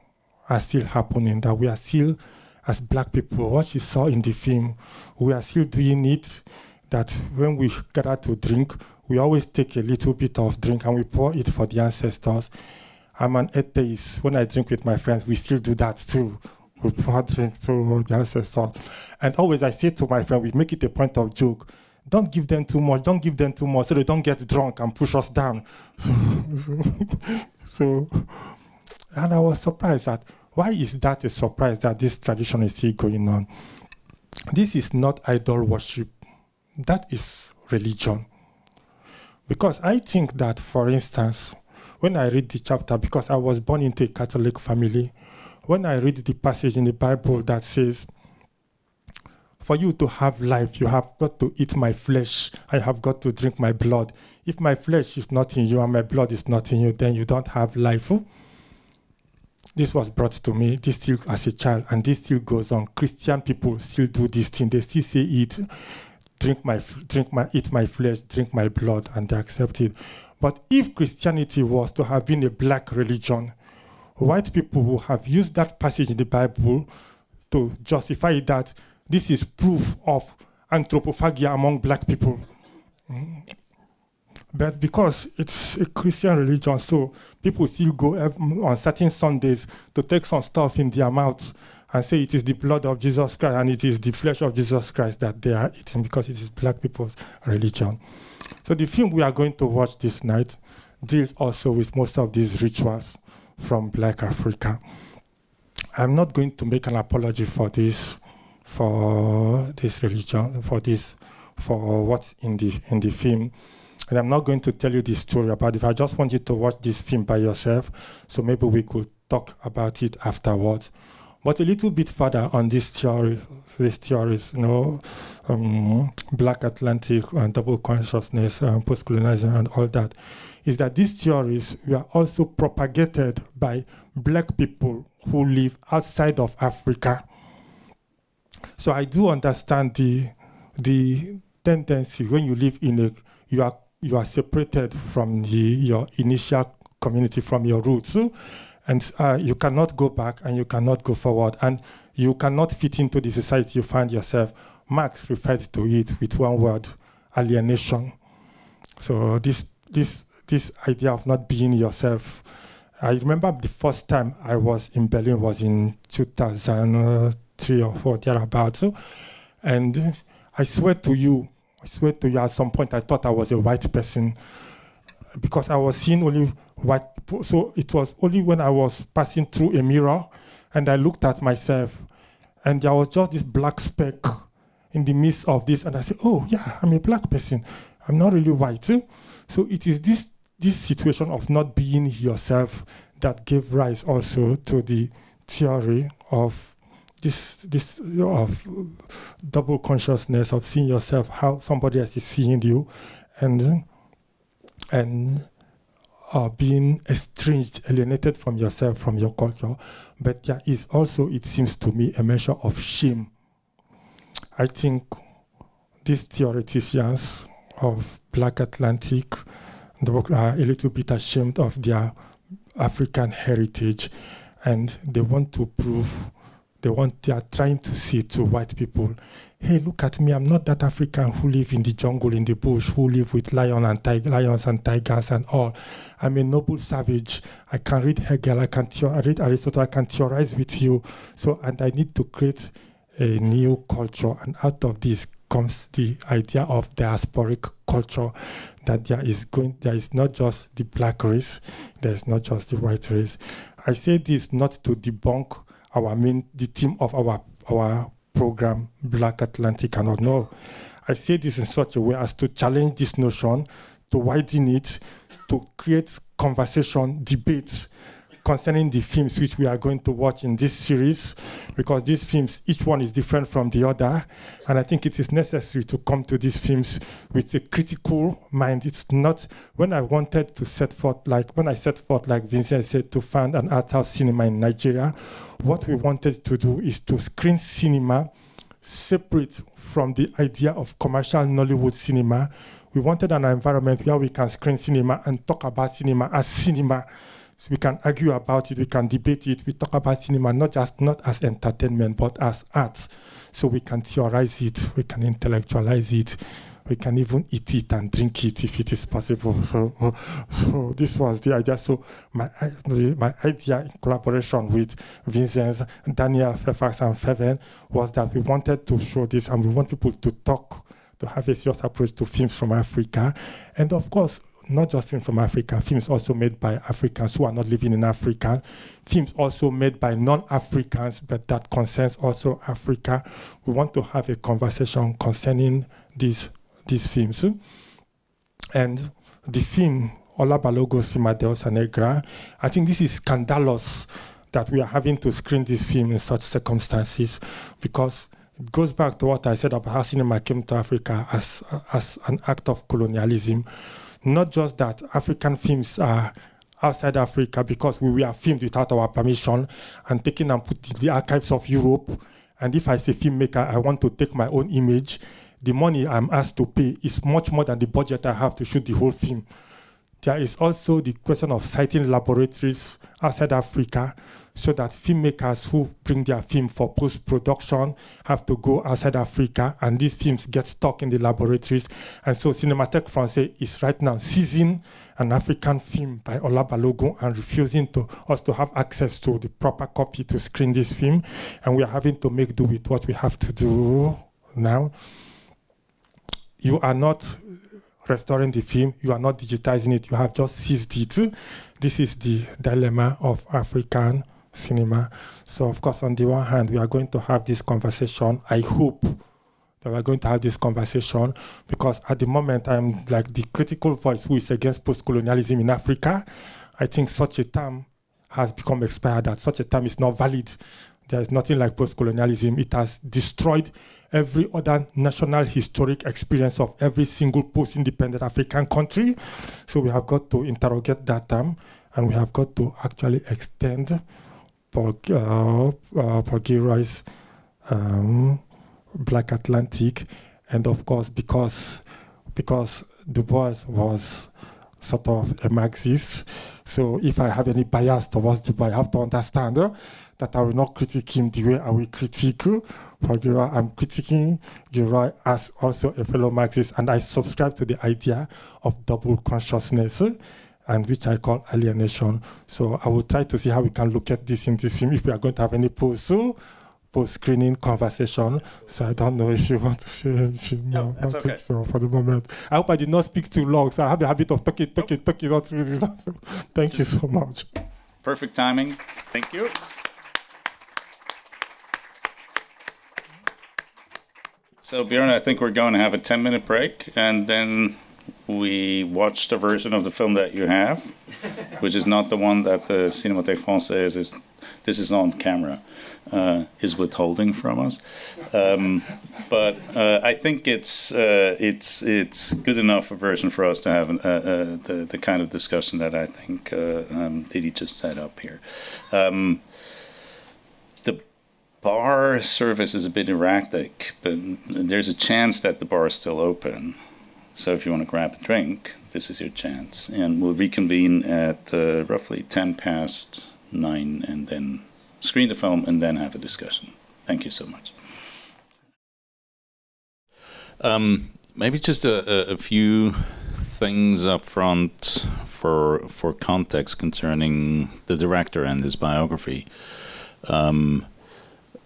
are still happening, that we are still, as black people, what she saw in the film, we are still doing it, that when we gather to drink, we always take a little bit of drink and we pour it for the ancestors. I'm an atheist. When I drink with my friends, we still do that too. We pour drink to the ancestors. And always I say to my friend, we make it a point of joke, don't give them too much, don't give them too much, so they don't get drunk and push us down. And I was surprised that, why is that a surprise that this tradition is still going on? This is not idol worship. That is religion. Because I think that, for instance, when I read the chapter, because I was born into a Catholic family, when I read the passage in the Bible that says, for you to have life, you have got to eat my flesh, I have got to drink my blood. If my flesh is not in you and my blood is not in you, then you don't have life. This was brought to me, this still as a child, and this still goes on. Christian people still do this thing, they still say it. eat my flesh, drink my blood, and they accept it. But if Christianity was to have been a black religion, white people would have used that passage in the Bible to justify that this is proof of anthropophagia among black people. But because it's a Christian religion, so people still go on certain Sundays to take some stuff in their mouth and say it is the blood of Jesus Christ and it is the flesh of Jesus Christ that they are eating because it is black people's religion. So the film we are going to watch this night deals also with most of these rituals from Black Africa. I'm not going to make an apology for this religion, for what's in the film. And I'm not going to tell you the story about it. I just want you to watch this film by yourself, so maybe we could talk about it afterwards. But a little bit further on these theories, Black Atlantic and double consciousness, post-colonialism and all that, is that these theories were also propagated by black people who live outside of Africa. So I do understand the tendency when you live in you are separated from your initial community, from your roots. And you cannot go back and you cannot go forward. And you cannot fit into the society you find yourself. Marx referred to it with one word, alienation. So this idea of not being yourself. I remember the first time I was in Berlin was in 2003 or 4, thereabouts. And I swear to you, at some point I thought I was a white person because I was seeing only white people. So it was only when I was passing through a mirror and I looked at myself and there was just this black speck in the midst of this, and I said, oh yeah, I'm a black person. I'm not really white. So it is this situation of not being yourself that gave rise also to the theory of this of double consciousness, of seeing yourself how somebody else is seeing you, and being estranged, alienated from yourself, from your culture. But there is also, it seems to me, a measure of shame. I think these theoreticians of Black Atlantic are a little bit ashamed of their African heritage, and they want to prove, they are trying to say to white people, hey, look at me, I'm not that African who live in the jungle, in the bush, who live with lions and tigers and all. I'm a noble savage. I can read Hegel, I read Aristotle, I can theorize with you. So, and I need to create a new culture. And out of this comes the idea of diasporic culture, that there is not just the black race, there is not just the white race. I say this not to debunk the theme of our program, Black Atlantic, and all. No, I say this in such a way as to challenge this notion, to widen it, to create conversation, debates concerning the films which we are going to watch in this series, because these films, each one is different from the other, and I think it is necessary to come to these films with a critical mind. It's not, when I wanted to set forth, like Vinzenz said, to found an art house cinema in Nigeria, what we wanted to do is to screen cinema separate from the idea of commercial Nollywood cinema. We wanted an environment where we can screen cinema and talk about cinema as cinema. So we can argue about it, we can debate it, we talk about cinema not as entertainment, but as art. So we can theorize it, we can intellectualize it, we can even eat it and drink it if it is possible. So this was the idea. So my idea in collaboration with Vinzenz, Daniel, Fairfax, and Feven was that we wanted to show this, and we want people to talk, to have a serious approach to films from Africa. And of course, not just films from Africa, films also made by Africans who are not living in Africa, films also made by non-Africans, but that concerns also Africa. We want to have a conversation concerning these films. And the film, Ola Baloguns' film, DEUSA NEGRA, I think this is scandalous that we are having to screen this film in such circumstances, because it goes back to what I said about how cinema came to Africa as an act of colonialism. Not just that African films are outside Africa because we were filmed without our permission and taken and put in the archives of Europe. And if I say filmmaker, I want to take my own image, the money I'm asked to pay is much more than the budget I have to shoot the whole film. There is also the question of citing laboratories outside Africa, so that filmmakers who bring their film for post-production have to go outside Africa, and these films get stuck in the laboratories. And so Cinémathèque Française is right now seizing an African film by Ola Baloguns and refusing to us to have access to the proper copy to screen this film. And we are having to make do with what we have to do now. You are not restoring the film, you are not digitizing it, you have just seized it. This is the dilemma of African cinema. So of course, on the one hand, we are going to have this conversation. I hope that we're going to have this conversation, because at the moment I'm like the critical voice who is against post-colonialism in Africa. I think such a term has become expired, that such a term is not valid. There is nothing like post-colonialism. It has destroyed every other national historic experience of every single post-independent African country. So we have got to interrogate that term, and we have got to actually extend Paul Gilroy's Black Atlantic. And of course, because Du Bois was sort of a Marxist, so if I have any bias towards Du Bois, I have to understand that I will not critique him the way I will critique Paul Gilroy. I'm critiquing Gilroy as also a fellow Marxist, and I subscribe to the idea of double consciousness, and which I call alienation. So I will try to see how we can look at this in this film, if we are going to have any post-screening conversation. So I don't know if you want to say anything more. That's okay. So for the moment. I hope I did not speak too long, so I have the habit of talking all through this. Thank you so much. Perfect timing. Thank you. So Björn, I think we're going to have a 10-minute break, and then we watch the version of the film that you have, which is not the one that the Cinémathèque Française is. This is on camera. Is withholding from us, but I think it's good enough a version for us to have the kind of discussion that I think Didi just set up here. The bar service is a bit erratic, but there's a chance that the bar is still open. So if you want to grab a drink, this is your chance, and we'll reconvene at roughly 9:10, and then screen the film and then have a discussion. Thank you so much. Maybe just a few things up front for context concerning the director and his biography.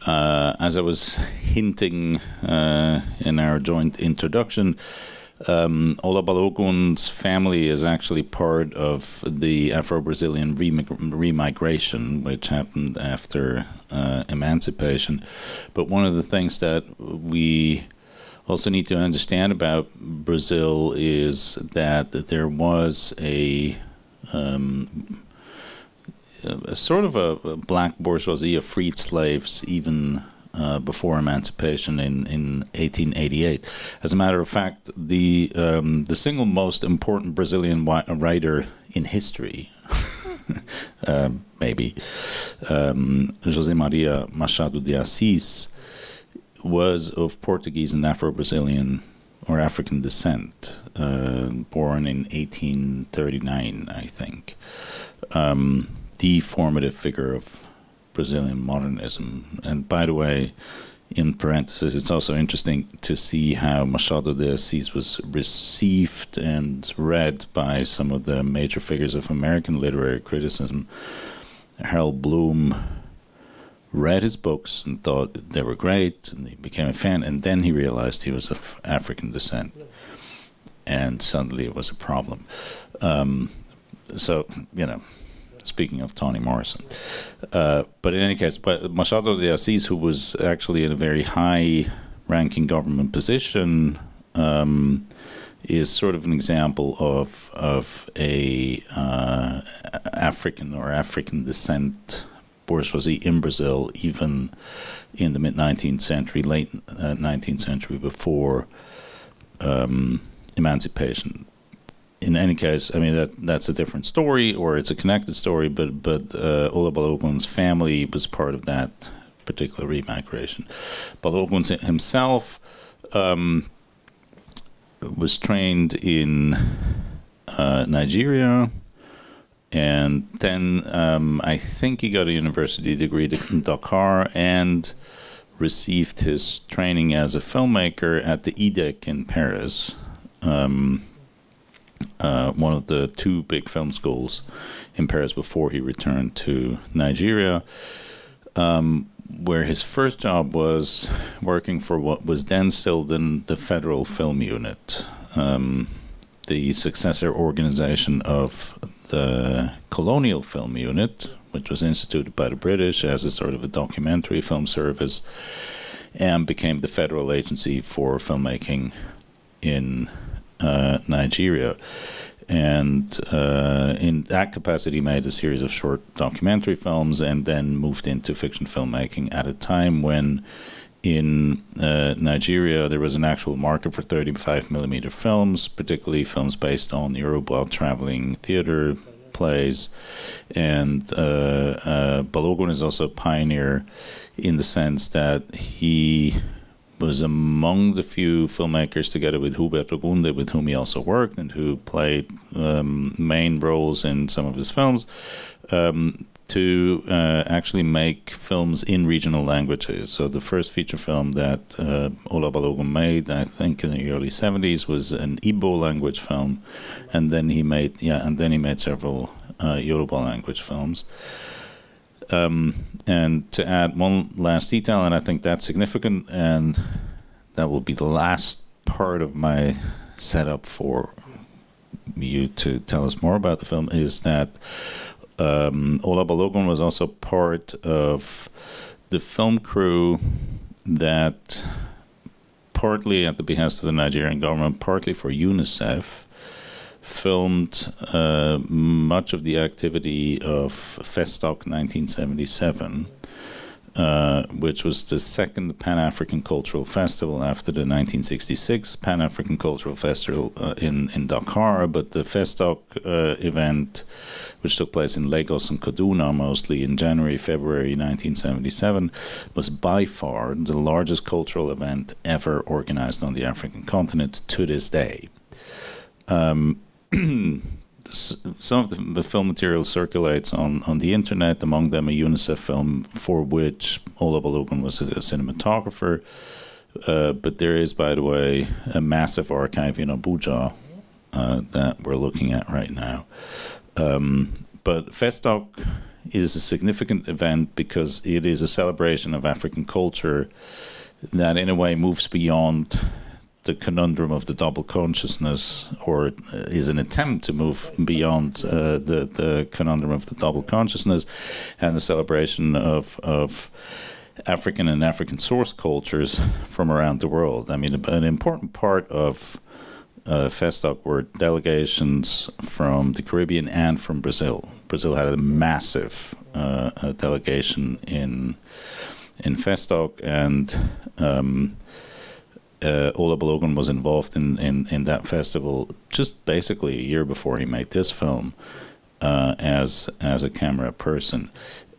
As I was hinting in our joint introduction, Ola Baloguns' family is actually part of the Afro-Brazilian remigration, which happened after emancipation. But one of the things that we also need to understand about Brazil is that there was a sort of a black bourgeoisie of freed slaves even before emancipation in 1888. As a matter of fact, the single most important Brazilian writer in history, maybe, José Maria Machado de Assis, was of Portuguese and Afro-Brazilian or African descent, born in 1839, I think. The formative figure of Brazilian modernism. And by the way, in parentheses, it's also interesting to see how Machado de Assis was received and read by some of the major figures of American literary criticism. Harold Bloom read his books and thought they were great, and he became a fan, and then he realized he was of African descent, and suddenly it was a problem. So, you know, speaking of Toni Morrison. But in any case, Machado de Assis, who was actually in a very high-ranking government position, is sort of an example of a African or African descent bourgeoisie in Brazil, even in the mid-19th century, late 19th century, before emancipation. In any case, I mean, that's a different story, or it's a connected story, but Ola Baloguns' family was part of that particular remigration. Baloguns himself was trained in Nigeria, and then I think he got a university degree in Dakar and received his training as a filmmaker at the EDEC in Paris, one of the two big film schools in Paris before he returned to Nigeria, where his first job was working for what was then still the Federal Film Unit, the successor organization of the Colonial Film Unit, which was instituted by the British as a sort of a documentary film service, and became the federal agency for filmmaking in Nigeria. And in that capacity made a series of short documentary films and then moved into fiction filmmaking at a time when in Nigeria there was an actual market for 35mm films, particularly films based on Yoruba traveling theater plays. And Balogun is also a pioneer in the sense that he was among the few filmmakers, together with Ola Baloguns, with whom he also worked and who played main roles in some of his films, to actually make films in regional languages. So the first feature film that Ola Balogun made, I think in the early 70s, was an Igbo language film, and then he made several Yoruba language films. And to add one last detail, and I think that's significant, and that will be the last part of my setup for you to tell us more about the film, is that Ola Balogun was also part of the film crew that, partly at the behest of the Nigerian government, partly for UNICEF, filmed much of the activity of Festock 1977, which was the second Pan-African Cultural Festival after the 1966 Pan-African Cultural Festival in Dakar. But the Festock event, which took place in Lagos and Kaduna mostly in January, February 1977, was by far the largest cultural event ever organized on the African continent to this day. Some of the film material circulates on the internet, among them a UNICEF film for which Ola Balogun was a cinematographer. But there is, by the way, a massive archive in Abuja that we're looking at right now. But Festock is a significant event because it is a celebration of African culture that in a way moves beyond the conundrum of the double consciousness, or is an attempt to move beyond the conundrum of the double consciousness and the celebration of African and African source cultures from around the world. I mean, an important part of Festock were delegations from the Caribbean and from Brazil. Brazil had a massive delegation in Festock, and Ola Balogun was involved in that festival just basically a year before he made this film as a camera person.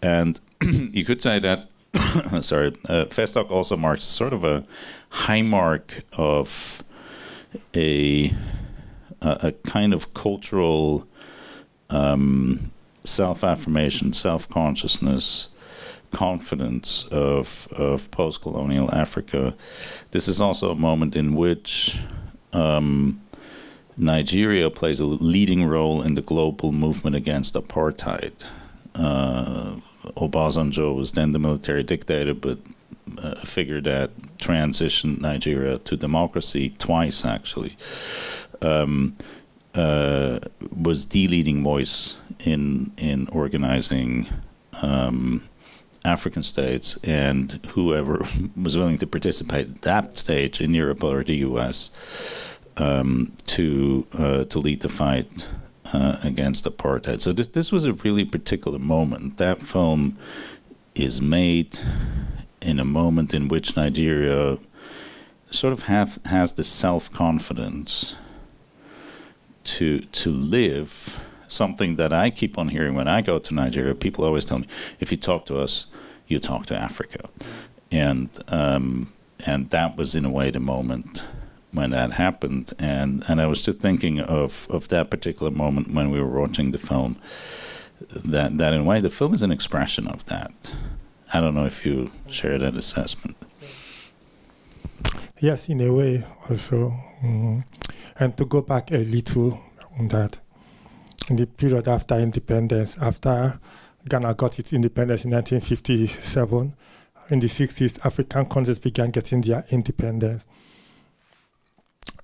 And you could say that Festock also marks sort of a high mark of a kind of cultural self-affirmation, self-consciousness, confidence of post-colonial Africa. This is also a moment in which Nigeria plays a leading role in the global movement against apartheid. Obasanjo was then the military dictator, but a figure that transitioned Nigeria to democracy twice, actually, was the leading voice in organizing African states, and whoever was willing to participate at that stage in Europe or the US to lead the fight against apartheid. So this was a really particular moment. That film is made in a moment in which Nigeria sort of has the self-confidence to live something that I keep on hearing when I go to Nigeria. People always tell me, if you talk to us, you talk to Africa. And that was in a way the moment when that happened. And I was just thinking of that particular moment when we were watching the film, that in a way the film is an expression of that. I don't know if you share that assessment. Yes, in a way also. And to go back a little on that, in the period after independence, after Ghana got its independence in 1957, in the 60s, African countries began getting their independence.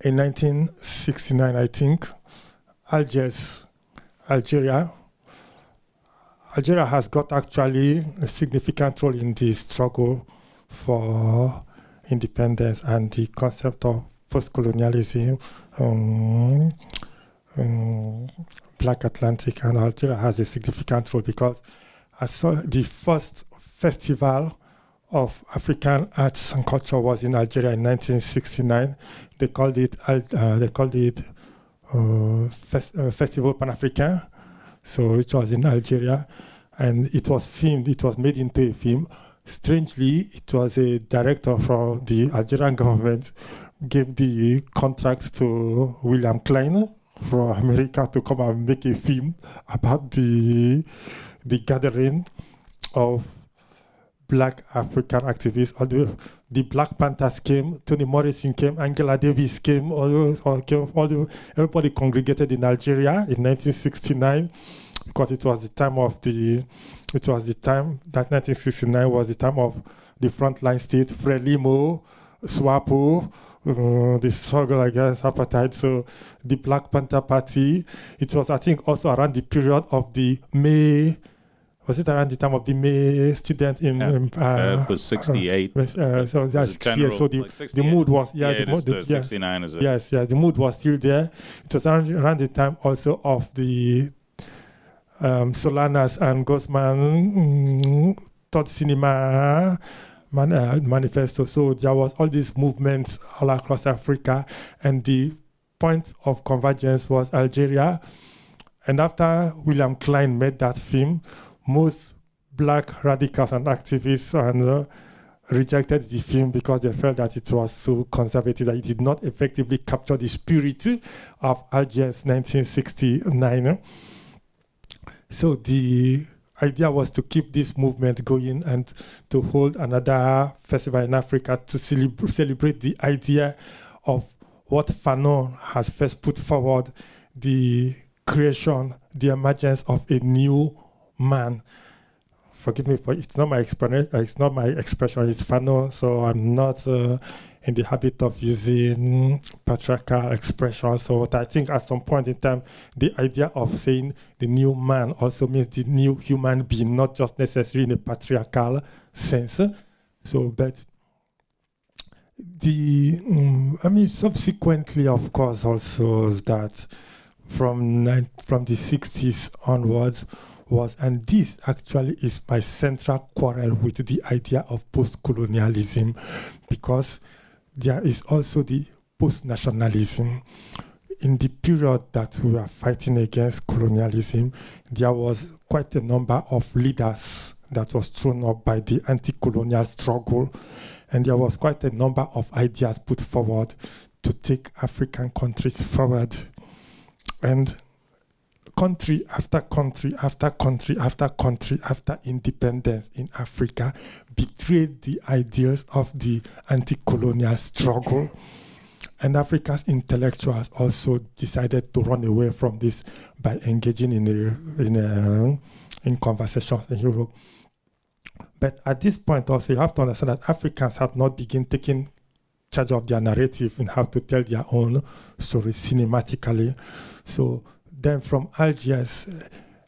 In 1969, I think, Algeria has got actually a significant role in the struggle for independence and the concept of post-colonialism, Black Atlantic, and Algeria has a significant role because I saw the first festival of African arts and culture was in Algeria in 1969. They called it Festival Pan-Africain. So it was in Algeria, and it was filmed. It was made into a film. Strangely, it was a director from the Algerian government gave the contract to William Klein from America to come and make a film about the gathering of Black African activists. Although the Black Panthers came, Toni Morrison came, Angela Davis came, everybody congregated in Algeria in 1969 because it was the time that 1969 was the time of the frontline state, Frelimo, SWAPO, the struggle against apartheid. So the Black Panther Party, it was, I think, also around the period of the May. Was it around the time of the May student in? It was 68. So that's general, so the mood was 69 is it? Yes, the mood was still there. It was around the time also of the Solanas and Gosman Third Cinema manifesto. So there was all these movements all across Africa, and the point of convergence was Algeria. And after William Klein made that film, most Black radicals and activists rejected the film because they felt that it was so conservative, that it did not effectively capture the spirit of Algiers 1969. So the idea was to keep this movement going and to hold another festival in Africa to celebrate the idea of what Fanon has first put forward, the creation, the emergence of a new man. Forgive me for it's not my expression. It's Fanon, so I'm not in the habit of using patriarchal expressions. So I think at some point in time, the idea of saying the new man also means the new human being, not just necessarily in a patriarchal sense. So, but subsequently, of course, also that from the 60s onwards and this actually is my central quarrel with the idea of post-colonialism, because there is also the post-nationalism. In the period that we were fighting against colonialism, there was quite a number of leaders that was thrown up by the anti-colonial struggle, and there was quite a number of ideas put forward to take African countries forward. And country after country after country after country after independence in Africa betrayed the ideals of the anti-colonial struggle. And Africa's intellectuals also decided to run away from this by engaging in conversations in Europe. But at this point also, you have to understand that Africans have not begun taking charge of their narrative and how to tell their own story cinematically. So then from Algiers,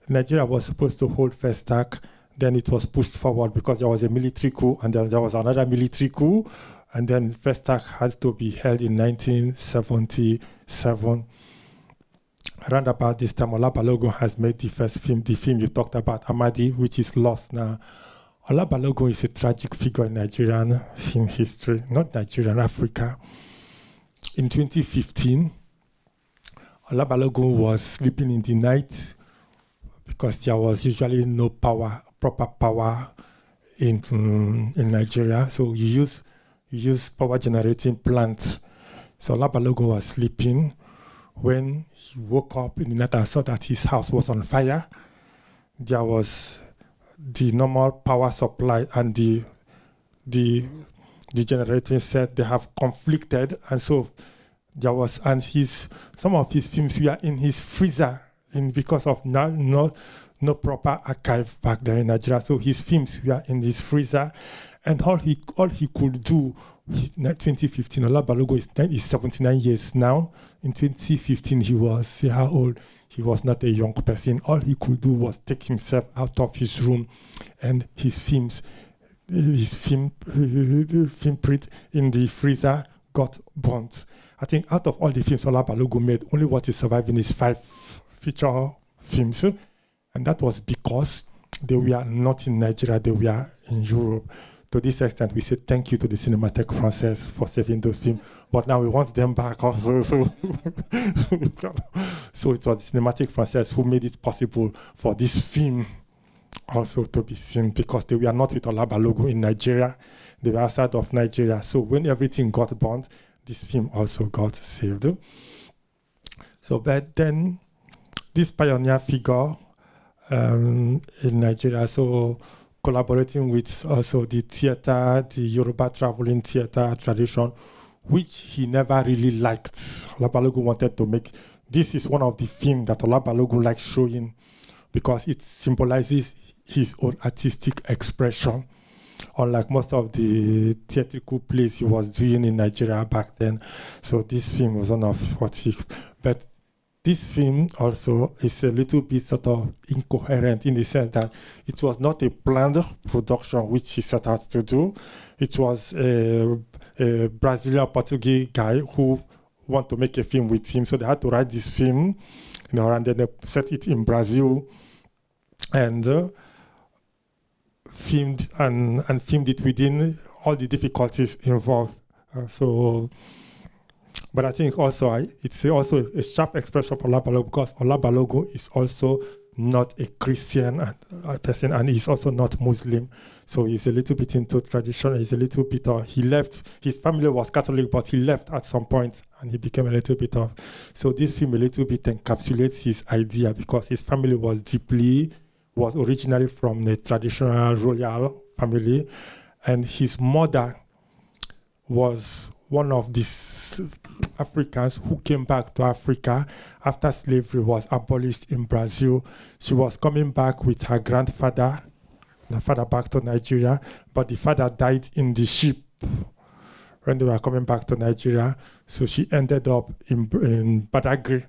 Nigeria was supposed to hold Festac. Then it was pushed forward because there was a military coup, and then there was another military coup, and then Festac had to be held in 1977. Around about this time, Ola Balogun has made the first film, the film you talked about, Amadi, which is lost now. Ola Balogun is a tragic figure in Nigerian film history, not Nigerian, Africa. In 2015, Ola Balogun was sleeping in the night because there was usually no power, proper power in Nigeria. So you use power generating plants. So Ola Balogun was sleeping. When he woke up in the night and saw that his house was on fire, there was the normal power supply and the generator said they have conflicted, and so there was, and some of his films were in his freezer because of no proper archive back there in Nigeria. So his films were in his freezer, and all he could do. In 2015, Ola Balogun is 79 years now. In 2015, he was, see how old, he was not a young person. All he could do was take himself out of his room, and his film print in the freezer got burnt. I think out of all the films Ola Balogun made, only what is surviving is 5 feature films, and that was because they were not in Nigeria, they were in Europe. To this extent, we say thank you to the Cinémathèque Française for saving those films, but now we want them back also. So it was the Cinémathèque Française who made it possible for this film also to be seen, because they were not with Ola Balogun in Nigeria, they were outside of Nigeria. So when everything got burnt, this film also got saved. So, but then this pioneer figure in Nigeria, so collaborating with also the theater, the Yoruba traveling theater tradition, which he never really liked. Ola Balogun wanted to make, this is one of the films that Ola Balogun likes showing because it symbolizes his own artistic expression, unlike most of the theatrical plays he was doing in Nigeria back then. So this film was one of what he, but this film also is a little bit sort of incoherent in the sense that it was not a planned production which he set out to do. It was a Brazilian Portuguese guy who wanted to make a film with him, so they had to write this film, and then they set it in Brazil and filmed it within all the difficulties involved. But I think also it's also a sharp expression for Ola Balogun, because Ola Balogun is also not a Christian person, and he's also not Muslim. So he's a little bit into tradition. He's a little bit of, he left, his family was Catholic, but he left at some point and he became a little bit of, so this film a little bit encapsulates his idea, because his family was originally from a traditional royal family, and his mother was one of these Africans who came back to Africa after slavery was abolished in Brazil. She was coming back with her grandfather, the father back to Nigeria, but the father died in the ship when they were coming back to Nigeria. So she ended up in Badagry,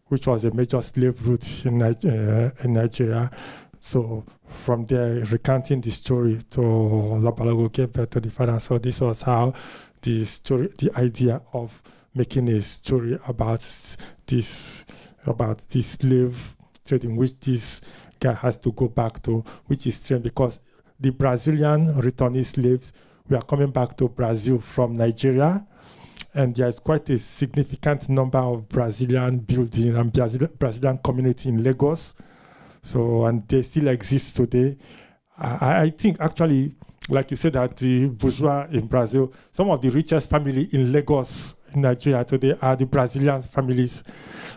which was a major slave route in Nigeria. So from there, recounting the story to Ola Balogun gave birth to the father. So this was how the story, the idea of making a story about this slave trading, which this guy has to go back to, which is strange because the Brazilian returnee slaves were coming back to Brazil from Nigeria, and there is quite a significant number of Brazilian buildings and Brazilian community in Lagos. So, and they still exist today. I think actually, like you said, that the bourgeois in Brazil, some of the richest family in Lagos, in Nigeria today, are the Brazilian families.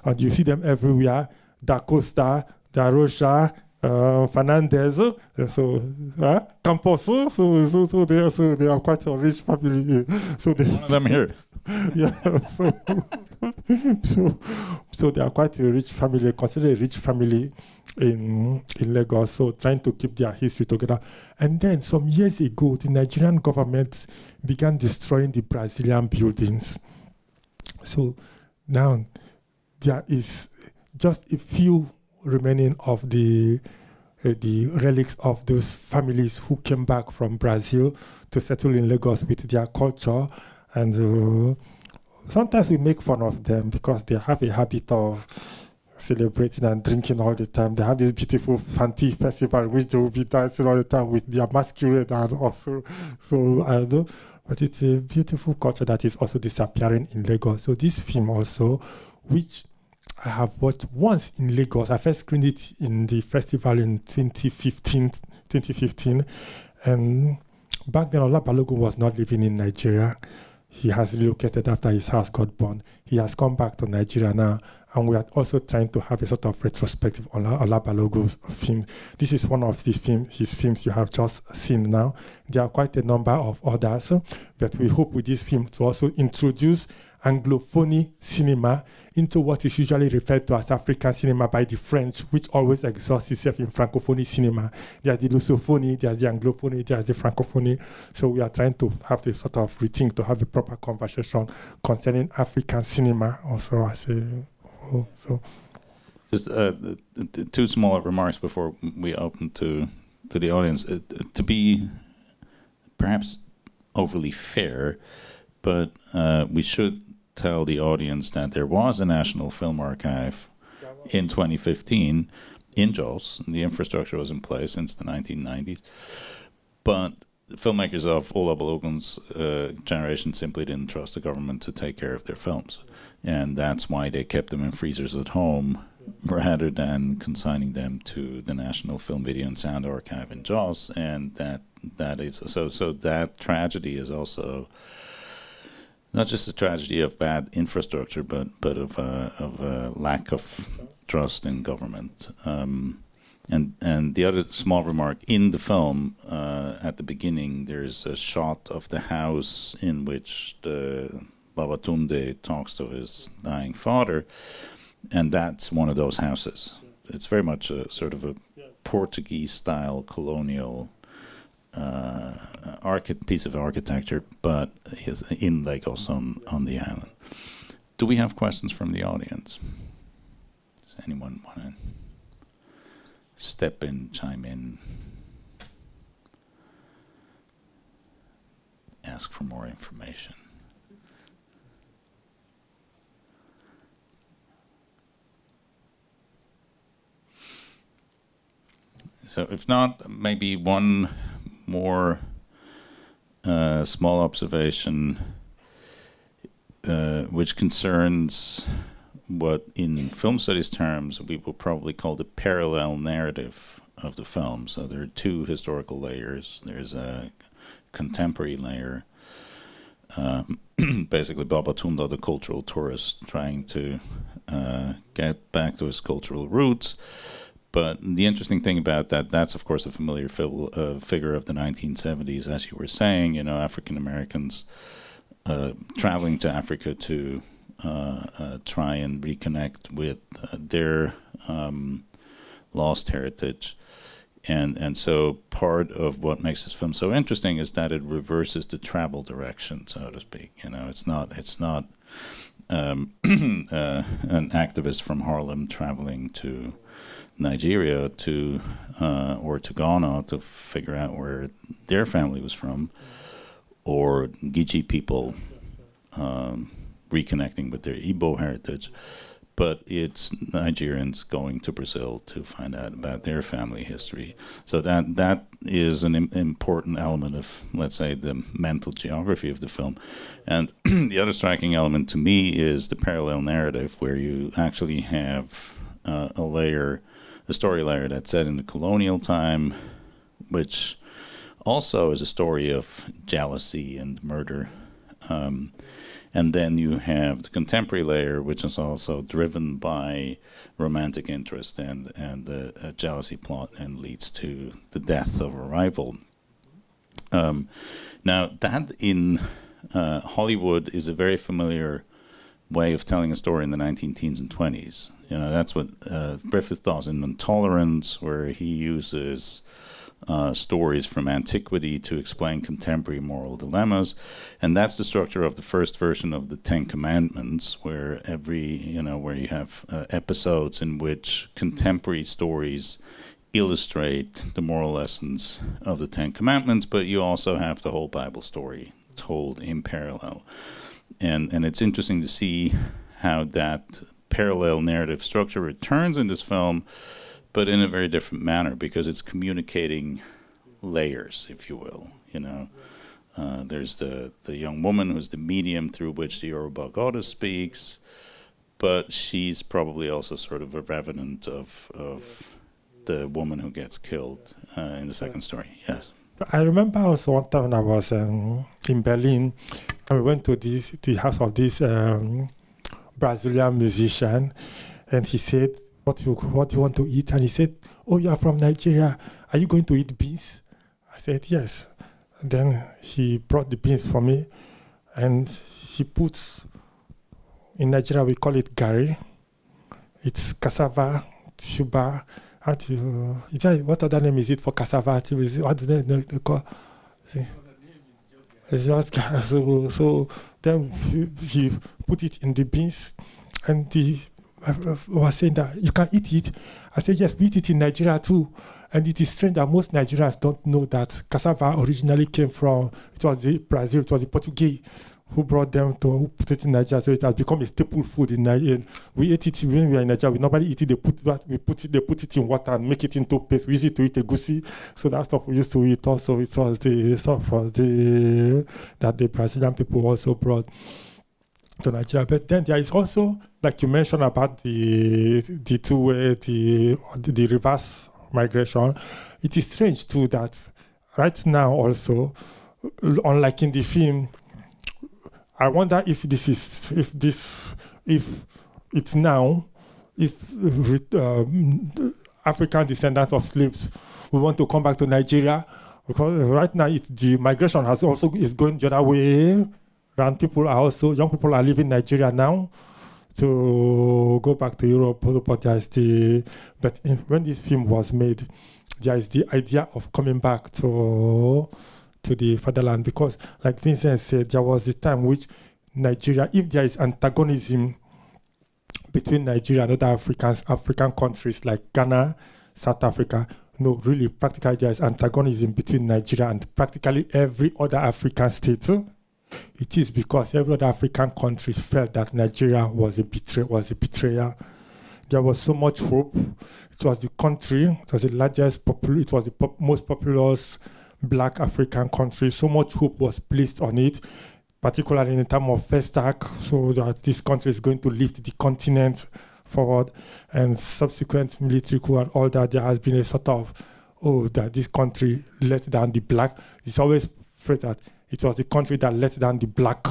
And you see them everywhere. Da Costa, Da Rocha, Fernandez, Campos. So they are quite a rich family. So one of them here. Yeah. So they are quite a rich family, considered a rich family in Lagos, so trying to keep their history together. And then some years ago, the Nigerian government began destroying the Brazilian buildings. So now there is just a few remaining of the relics of those families who came back from Brazil to settle in Lagos with their culture. And sometimes we make fun of them because they have a habit of celebrating and drinking all the time. They have this beautiful Fanti festival which they will be dancing all the time with their masquerade and also. So I know, but it's a beautiful culture that is also disappearing in Lagos. So this film also, which I have watched once in Lagos, I first screened it in the festival in 2015, and back then Ola Balogun was not living in Nigeria. he has relocated after his house got burned. He has come back to Nigeria now, and we are also trying to have a sort of retrospective on Ola Balogun's film. This is one of his films you have just seen now. There are quite a number of others, but we hope with this film to also introduce Anglophony cinema into what is usually referred to as African cinema by the French, which always exhausts itself in Francophony cinema. There's the Lusophony, there's the Anglophony, there's the Francophony. So we are trying to have this sort of rethink to have a proper conversation concerning African cinema also as a whole. So, just two small remarks before we open to the audience. To be perhaps overly fair, but we should tell the audience that there was a National Film Archive in 2015 in Jos. The infrastructure was in place since the 1990s. But the filmmakers of Ola Baloguns' generation simply didn't trust the government to take care of their films. And that's why they kept them in freezers at home rather than consigning them to the National Film, Video and Sound Archive in Jos. And that is so that tragedy is also not just a tragedy of bad infrastructure, but of a lack of trust in government. And the other small remark, in the film, at the beginning, there's a shot of the house in which the Babatunde talks to his dying father, and that's one of those houses. It's very much a sort of a Portuguese-style colonial piece of architecture, but is in Lagos on the island. Do we have questions from the audience? Does anyone want to step in, chime in, ask for more information? So if not, maybe one more small observation which concerns what in film studies terms we will probably call the parallel narrative of the film. So there are two historical layers. There's a contemporary layer, basically Babatunde, the cultural tourist, trying to get back to his cultural roots. But the interesting thing about that, that's of course a familiar figure of the 1970s, as you were saying, you know, African Americans traveling to Africa to try and reconnect with their lost heritage. And so part of what makes this film so interesting is that it reverses the travel direction, so to speak. You know, it's not an activist from Harlem traveling to Nigeria to or to Ghana to figure out where their family was from, or Geechee people reconnecting with their Igbo heritage, but it's Nigerians going to Brazil to find out about their family history. So that is an important element of, let's say, the mental geography of the film. And the other striking element to me is the parallel narrative, where you actually have a story layer that's set in the colonial time, which also is a story of jealousy and murder. And then you have the contemporary layer, which is also driven by romantic interest and a jealousy plot, and leads to the death of a rival. Now, that in Hollywood is a very familiar way of telling a story in the 1910s and 20s. You know, that's what Griffith does in Intolerance, where he uses stories from antiquity to explain contemporary moral dilemmas. And that's the structure of the first version of the Ten Commandments, where where you have episodes in which contemporary stories illustrate the moral lessons of the Ten Commandments, but you also have the whole Bible story told in parallel. And it's interesting to see how that parallel narrative structure returns in this film, but in a very different manner, because it's communicating layers, if you will. You know, there's the young woman who's the medium through which the Yoruba goddess speaks, but she's probably also sort of a revenant of the woman who gets killed in the second story. Yes. I remember also one time when I was in Berlin, And we went to the house of this Brazilian musician, and he said, what do you want to eat? And he said, oh, you are from Nigeria. Are you going to eat beans? I said, yes. Then he brought the beans for me, and he puts, in Nigeria we call it gari. It's cassava, tuber. What other name is it for cassava? What do they call? It's just, so then he put it in the beans, and I was saying that you can eat it. I said, yes, we eat it in Nigeria too. And it is strange that most Nigerians don't know that cassava originally came from, it was Brazil, it was the Portuguese who brought them to put it in Nigeria. So it has become a staple food in Nigeria. We ate it when we were in Nigeria. We normally eat it, they put it in water and make it into paste. We used it to eat egusi. So that stuff we used to eat also. It was the stuff that the Brazilian people also brought to Nigeria. But then there is also, like you mentioned about the two-way, the reverse migration. It is strange too that right now also, unlike in the film, I wonder if African descendants of slaves will want to come back to Nigeria, because right now the migration is going the other way. Young people are leaving Nigeria now to go back to Europe. But when this film was made, there is the idea of coming back to the fatherland, because like Vinzenz said, there was the time which Nigeria, if there is antagonism between Nigeria and other African countries like Ghana, South Africa, no, really, practically there is antagonism between Nigeria and practically every other African state. It is because every other African countries felt that Nigeria was a betrayal. There was so much hope. It was the country, it was the largest, it was the most populous Black African country. So much hope was placed on it, particularly in terms of FESTAC, so that this country is going to lift the continent forward, and subsequent military coup and all that. There has been a sort of, that this country let down the Black. It's always felt that it was the country that let down the Black,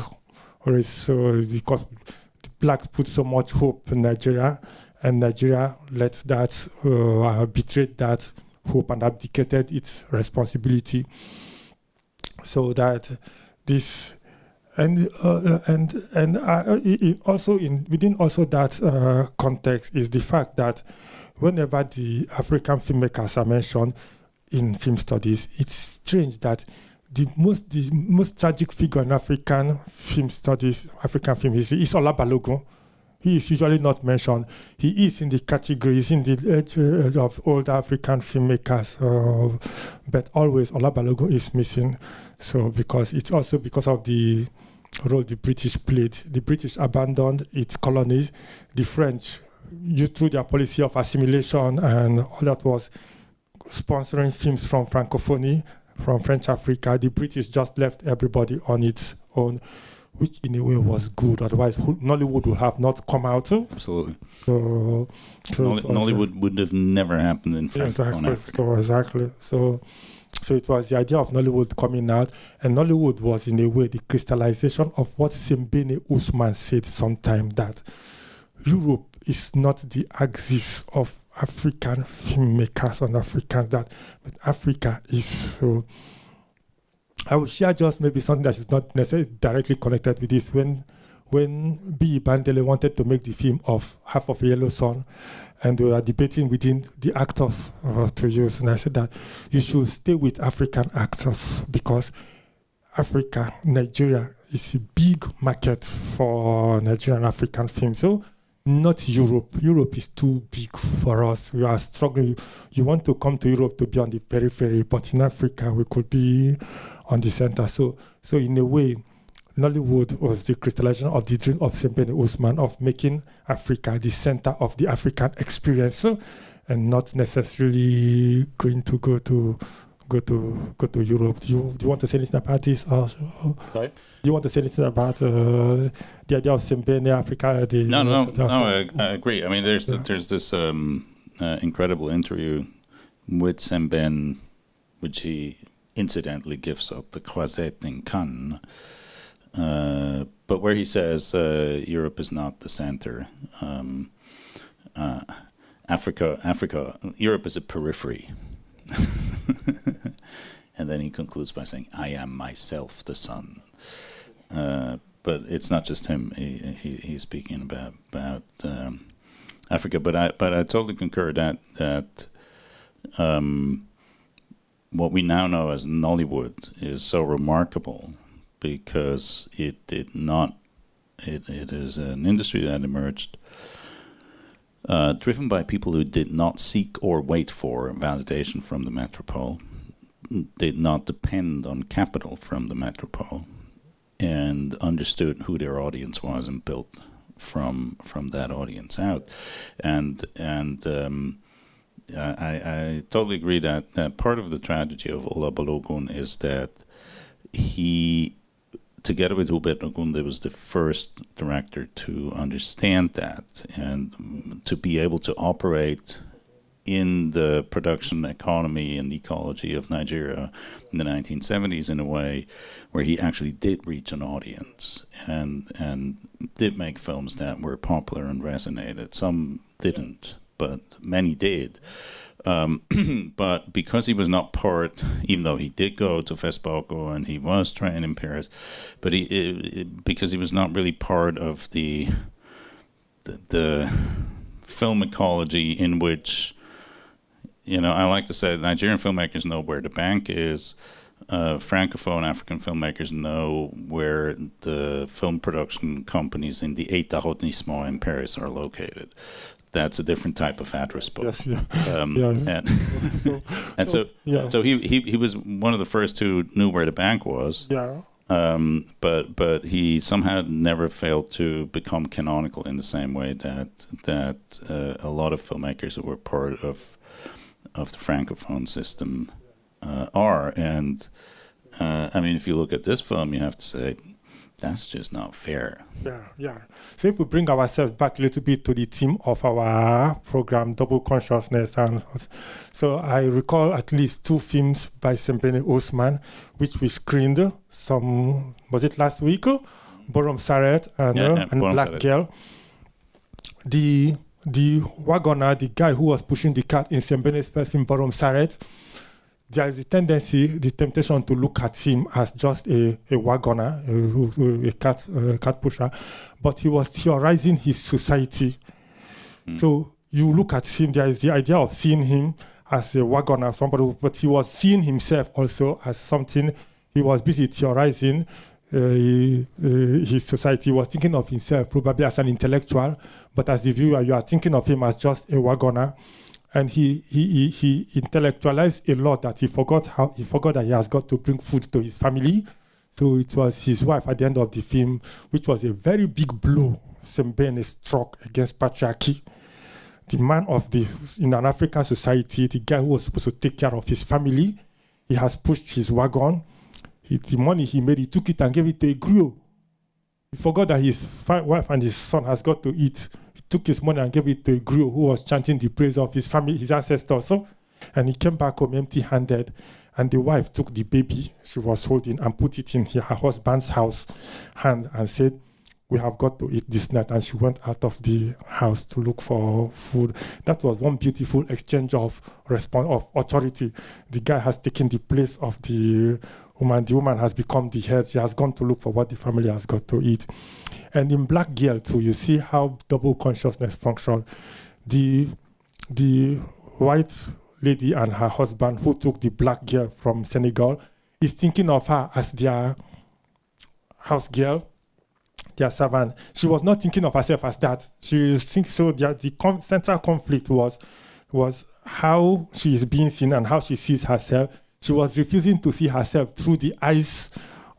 because the Black put so much hope in Nigeria, and Nigeria let that, betrayed that hope and abdicated its responsibility. So that this, within also that context is the fact that whenever the African filmmakers are mentioned in film studies, it's strange that the most tragic figure in African film studies, African film history, is Ola Balogun. He is usually not mentioned. He is in the categories, in the edge of older African filmmakers, but always Ola Balogun is missing. So it's also because of the role the British played. The British abandoned its colonies. The French, through their policy of assimilation and all that, was sponsoring films from Francophonie, from French Africa. The British just left everybody on its own, which in a way was good. Otherwise, Nollywood would have not come out. Absolutely. So Nollywood would have never happened in Francophone Africa. Exactly. So it was the idea of Nollywood coming out, and Nollywood was in a way the crystallization of what Sembene Usman said sometime, that Europe is not the axis of African filmmakers and Africans, but Africa is. So I will share just maybe something that is not necessarily directly connected with this. When B. Bandele wanted to make the film of Half of a Yellow Sun, and we were debating within the actors to use, and I said that you should stay with African actors, because Africa, Nigeria, is a big market for Nigerian African films. So not Europe. Europe is too big for us. We are struggling. You want to come to Europe to be on the periphery, but in Africa we could be on the center. So in a way, Nollywood was the crystallization of the dream of Sembene Usman of making Africa the center of the African experience, and not necessarily going to go to Europe. Do you want to say anything about this? Sorry? Do you want to say anything about the idea of Sembene Africa? No, I agree. I mean, there's this incredible interview with Sembene, which he incidentally gives up the Croisette in Cannes, but where he says Europe is not the center, Europe is a periphery. And then he concludes by saying, I am myself the sun. But it's not just him. He's speaking about Africa. But I totally concur that what we now know as Nollywood is so remarkable because it is an industry that emerged driven by people who did not seek or wait for validation from the metropole, did not depend on capital from the metropole, and understood who their audience was and built from that audience out. And I totally agree that part of the tragedy of Ola Balogun is that he, together with Hubert Ogunde, was the first director to understand that and to be able to operate in the production economy and ecology of Nigeria in the 1970s in a way where he actually did reach an audience and did make films that were popular and resonated. Some didn't, but many did. But because he was not part, even though he did go to Fesboko and he was trained in Paris, but because he was not really part of the film ecology in which, you know, I like to say Nigerian filmmakers know where the bank is. Francophone African filmmakers know where the film production companies in the État arrondissement in Paris are located. That's a different type of address book. Yes, yeah. So he was one of the first who knew where the bank was. Yeah. But he somehow never failed to become canonical in the same way that a lot of filmmakers who were part of the Francophone system are. And I mean, if you look at this film, you have to say, that's just not fair. Yeah. So if we bring ourselves back a little bit to the theme of our program, Double Consciousness, and so I recall at least 2 films by Sembene Osman, which we screened was it last week? Borom Saret and Black Saret. Girl. The wagoner, the guy who was pushing the cart in Sembene's first film, Borom Saret, there is a temptation to look at him as just a wagoner, a cart pusher, but he was theorizing his society. So you look at him, there is the idea of seeing him as a wagoner, somebody, but he was seeing himself also as something. He was busy theorizing his society. He was thinking of himself probably as an intellectual, but as the viewer, you are thinking of him as just a wagoner. And he intellectualized a lot that he forgot that he has got to bring food to his family. So it was his wife at the end of the film, which was a very big blow Sembene struck against patriarchy. The man in an African society, the guy who was supposed to take care of his family, he has pushed his wagon. The money he made, he took it and gave it to a griot. He forgot that his wife and his son has got to eat. Took his money and gave it to a griot who was chanting the praise of his family, his ancestors. And he came back home empty-handed. And the wife took the baby she was holding and put it in her husband's house hand and said, we have got to eat this night. And she went out of the house to look for food. That was one beautiful exchange of authority. The guy has taken the place of the woman. The woman has become the head. She has gone to look for what the family has got to eat. And in Black Girl too, you see how double consciousness functions. The white lady and her husband who took the black girl from Senegal is thinking of her as their house girl, their servant. She was not thinking of herself as that. She thinks so. The central conflict was how she is being seen and how she sees herself. She was refusing to see herself through the eyes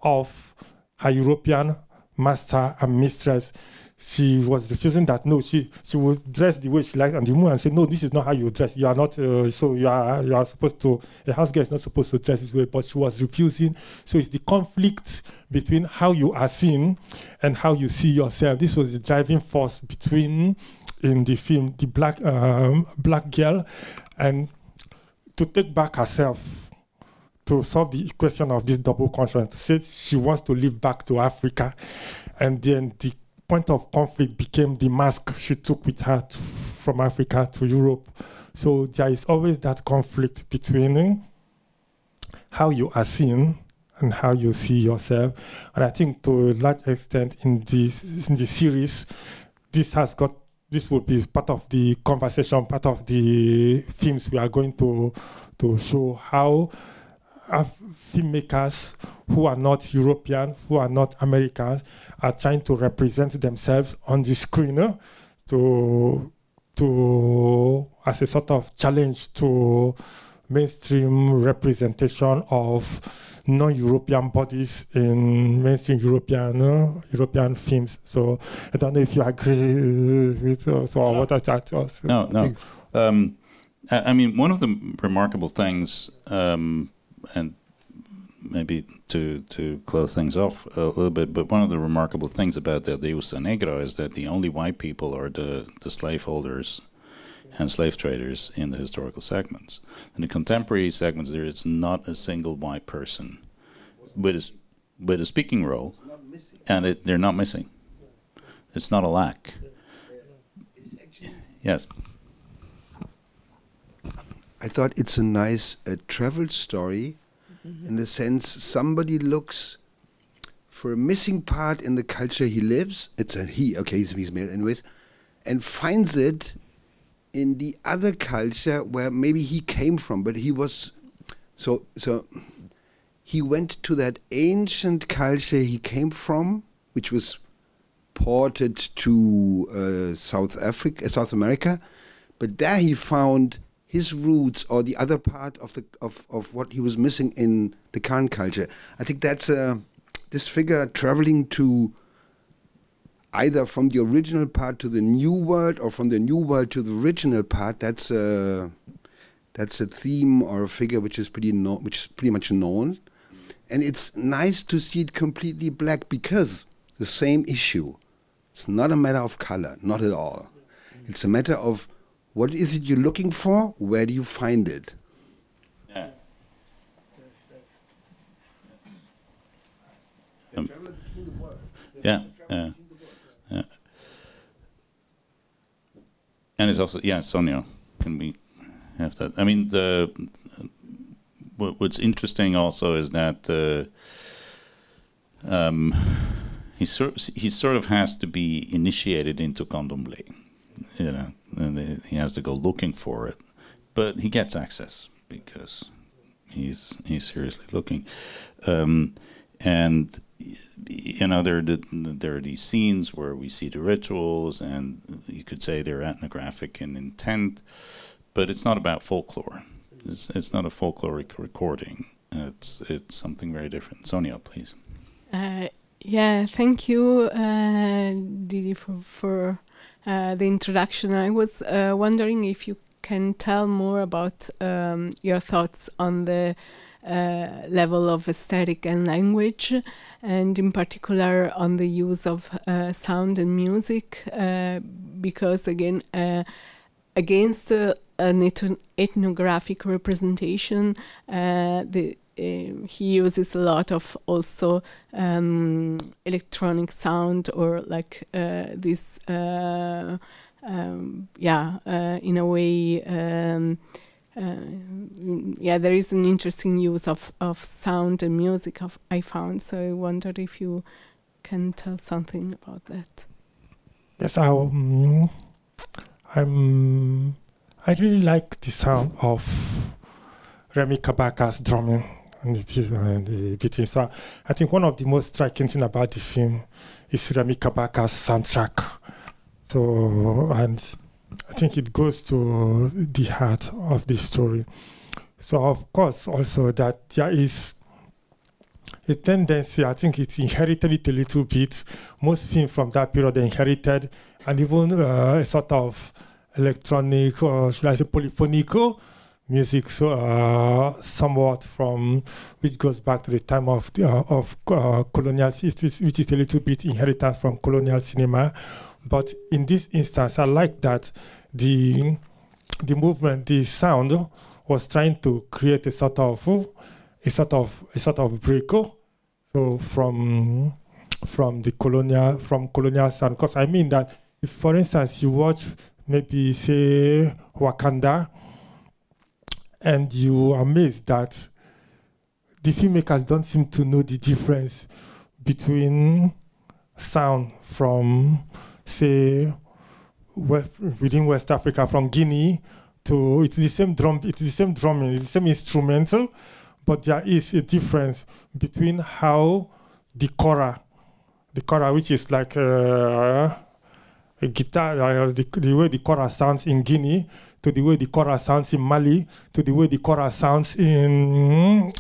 of her European master and mistress. She was refusing that. No, she would dress the way she liked, and the woman said, "No, this is not how you dress. You are not. So you are supposed to. A house girl is not supposed to dress this way." But she was refusing. So it's the conflict between how you are seen and how you see yourself. This was the driving force in the film, the black girl, and to take back herself, to solve the equation of this double conscience. Said she wants to live back to Africa, and then the point of conflict became the mask she took with her from Africa to Europe. So there is always that conflict between how you are seen and how you see yourself. And I think to a large extent in the series, this will be part of the conversation, part of the themes we are going to show how filmmakers who are not European, who are not Americans, are trying to represent themselves on the screen as a sort of challenge to mainstream representation of non-European bodies in mainstream European films. So I don't know if you agree with us or what I thought. No. I mean, one of the remarkable things, and maybe to close things off a little bit, but one of the remarkable things about the DEUSA NEGRA is that the only white people are the slaveholders and slave traders in the historical segments. In the contemporary segments, there is not a single white person with a speaking role, and they're not missing. It's not a lack. Yes. I thought it's a nice travel story, in the sense somebody looks for a missing part in the culture he lives. It's a he, okay, he's male anyways, and finds it in the other culture where maybe he came from, but he was so he went to that ancient culture he came from, which was ported to South America, but there he found his roots or the other part of what he was missing in the current culture. I think that's this figure traveling to either from the original part to the new world or from the new world to the original part. That's a theme or a figure which is pretty much known, and it's nice to see it completely black because the same issue. It's not a matter of color, not at all. It's a matter of what is it you're looking for? Where do you find it? Yeah. Yeah. And it's also, Sonia, can we have that? I mean, what's interesting also is that he sort of has to be initiated into Can-domblé, and he has to go looking for it, but he gets access because he's seriously looking, and there are these scenes where we see the rituals, and you could say they're ethnographic in intent, but it's not about folklore. It's not a folkloric recording. It's something very different. Sonia, please. Yeah, thank you, Didi, for the introduction. I was wondering if you can tell more about your thoughts on the level of aesthetic and language, and in particular on the use of sound and music, because again, against an ethnographic representation, he uses a lot of also electronic sound, or like this, in a way, there is an interesting use of sound and music I found. So I wondered if you can tell something about that. Yes, I really like the sound of Remi Kabaka's drumming and the beating. So I think one of the most striking things about the film is Remi Kabaka's soundtrack. So, and I think it goes to the heart of the story. So of course also that there is a tendency, I think it's inherited it a little bit. Most films from that period are inherited, and even a sort of electronic, or should I say polyphonic music, so somewhat from, which goes back to the time of colonial, which is a little bit inheritance from colonial cinema. But in this instance, I like that the movement, the sound was trying to create a sort of sort of break. So from the colonial sound. Because I mean that if, for instance, you watch maybe say Wakanda, and you are amazed that the filmmakers don't seem to know the difference between sound from, say, within West Africa, from Guinea to, it's the same drumming, it's the same instrumental, but there is a difference between how the kora, which is like a guitar, the way the kora sounds in Guinea, to the way the kora sounds in Mali, to the way the kora sounds in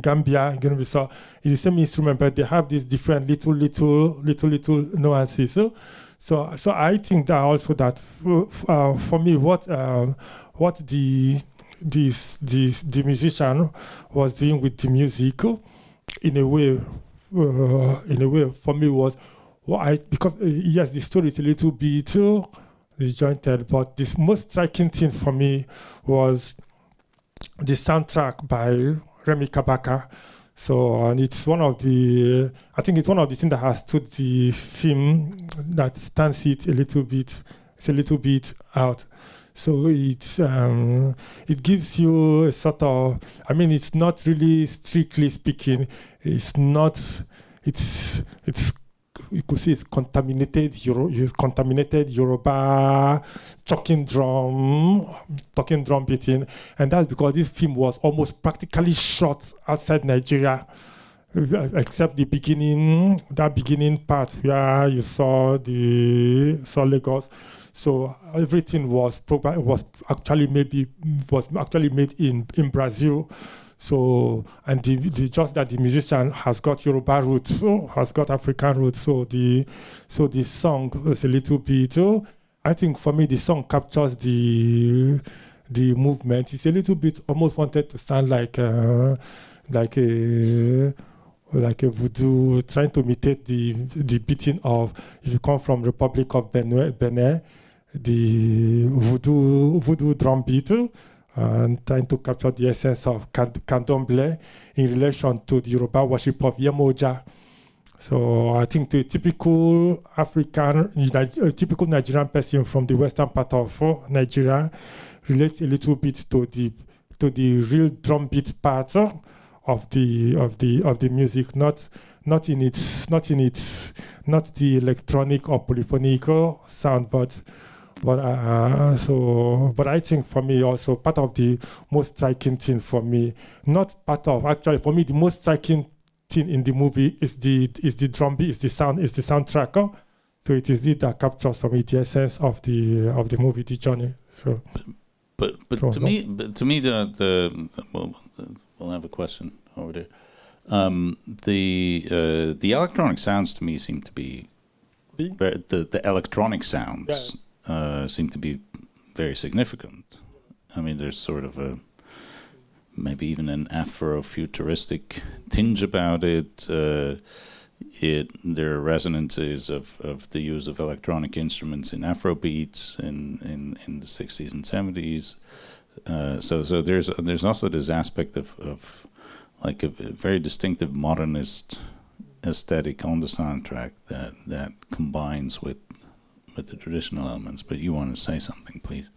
Gambia, Guinea-Bissau. It's the same instrument, but they have these different little nuances. So I think that also that for me, what the musician was doing with the music, in a way, for me was because yes, the story is a little bit disjointed, but this most striking thing for me was the soundtrack by Remi Kabaka. So, and it's one of the, I think it's one of the things that has stood the film that stands it a little bit out. So it gives you a sort of, I mean, it's not really strictly speaking, it's you could see it's contaminated Yoruba talking drum beating, and that's because this film was almost practically shot outside Nigeria, except the beginning part where you saw Lagos. So everything was actually made in Brazil. So, and just that the musician has got Yoruba roots, has got African roots. So the song is a little bit. I think for me the song captures the movement. It's a little bit almost wanted to sound like a voodoo, trying to imitate the beating of, if you come from Republic of Benin, the voodoo drum beat. And trying to capture the essence of Can-domblé in relation to the Yoruba worship of Yemoja. So I think the typical typical Nigerian person from the western part of Nigeria relates a little bit to the real drum beat part of the music, not the electronic or polyphonic sound, but I think for me also part of the most striking thing for me, actually for me the most striking thing in the movie is the drum beat, is the soundtrack. So it is it that captures for me the essence of the movie, the journey. So, but to me we'll have a question over there. The electronic sounds to me seem to be the electronic sounds. Yeah. Seem to be very significant. I mean, there's sort of maybe even an Afro-futuristic tinge about it. There are resonances of the use of electronic instruments in Afrobeats in the 60s and 70s. So there's also this aspect of like a very distinctive modernist aesthetic on the soundtrack that combines with the traditional elements. But you want to say something, please?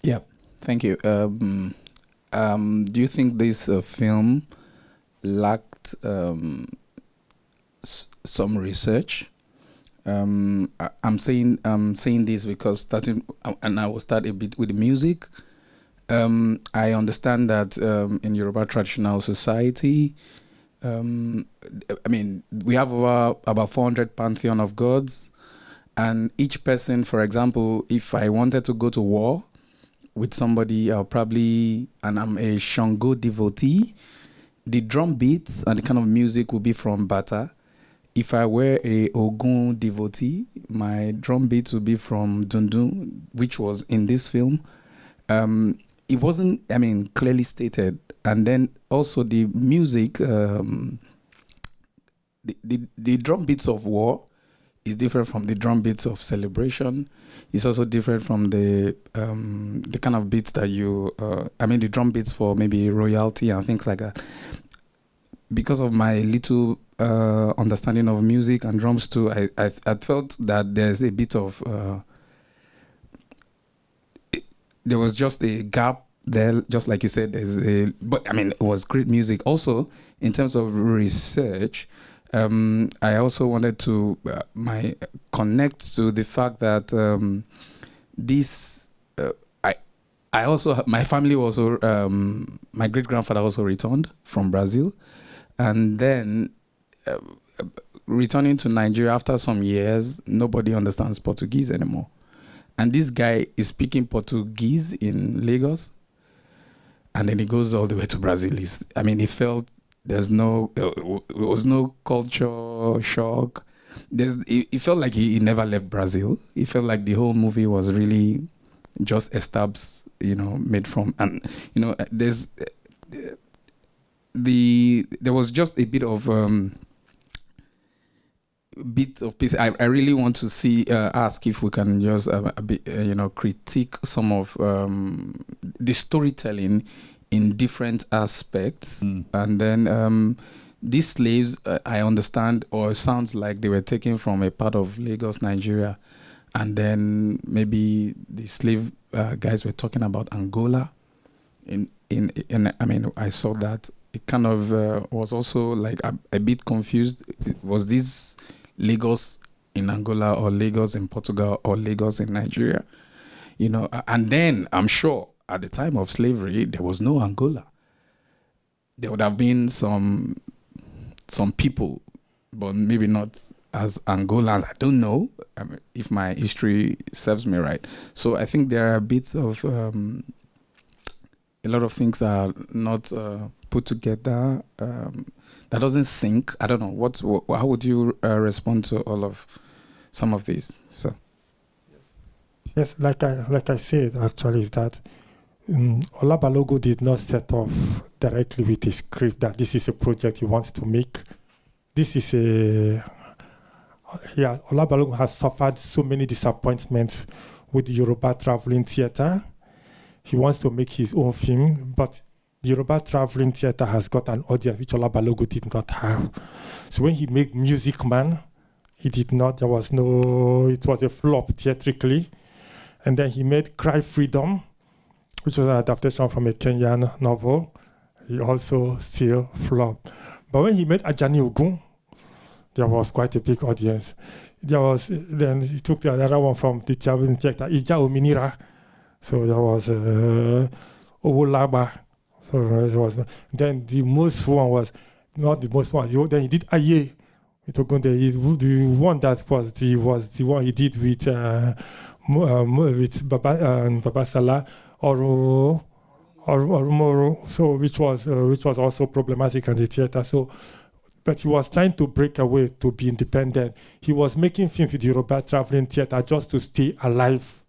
Yeah, thank you. Do you think this film lacked some research? I'm saying this because starting, and I will start a bit with the music. I understand that in Yoruba traditional society, I mean, we have about 400 pantheon of gods. And each person, for example, if I wanted to go to war with somebody, and I'm a Shango devotee, the drum beats and the kind of music would be from Bata. If I were a Ogun devotee, my drum beats would be from Dundun, which was in this film. It wasn't, I mean, clearly stated. And then also the music, the drum beats of war, is different from the drum beats of celebration. It's also different from the kind of beats that you, the drum beats for maybe royalty and things like that. Because of my little understanding of music and drums too, I felt that there's a bit of, there was just a gap there, just like you said, but it was great music. Also, in terms of research, I also wanted to connect to the fact that my family also, my great grandfather also returned from Brazil, and then returning to Nigeria after some years, nobody understands Portuguese anymore, and this guy is speaking Portuguese in Lagos, and then he goes all the way to Brazil. He felt. There was no culture shock. It felt like he never left Brazil. It felt like the whole movie was really just established, made from, and there was just a bit of piece. I really want to ask if we can just critique some of the storytelling in different aspects. And then these slaves, I understand, or it sounds like they were taken from a part of Lagos, Nigeria, and then maybe the slave guys were talking about Angola. I saw that. It kind of was also like a bit confused. Was this Lagos in Angola, or Lagos in Portugal, or Lagos in Nigeria? And then I'm sure at the time of slavery, there was no Angola. There would have been some people, but maybe not as Angolans. I don't know if my history serves me right. So I think there are bits of a lot of things that are not put together. That doesn't sync. I don't know. How would you respond to all of some of these? So. Yes, like I said, actually, is that Ola Balogun did not set off directly with a script that this is a project he wants to make. This is Ola Balogun has suffered so many disappointments with the Yoruba traveling theater. He wants to make his own film, but the Yoruba traveling theater has got an audience which Ola Balogun did not have. So when he made Music Man, he did not, it was a flop theatrically. And then he made Cry Freedom, which was an adaptation from a Kenyan novel. He also still flopped. But when he made Ajani Ogun, there was quite a big audience. Then he took the other one from the traveling theater, Ija Ominira. So there was Owolaba. So it was. Then the most one was, not the most one, then he did Aye. The one that was the one he did with Baba Salah or Moro, so which was also problematic in the theater. So, but he was trying to break away to be independent. He was making films with the Yoruba traveling theater just to stay alive.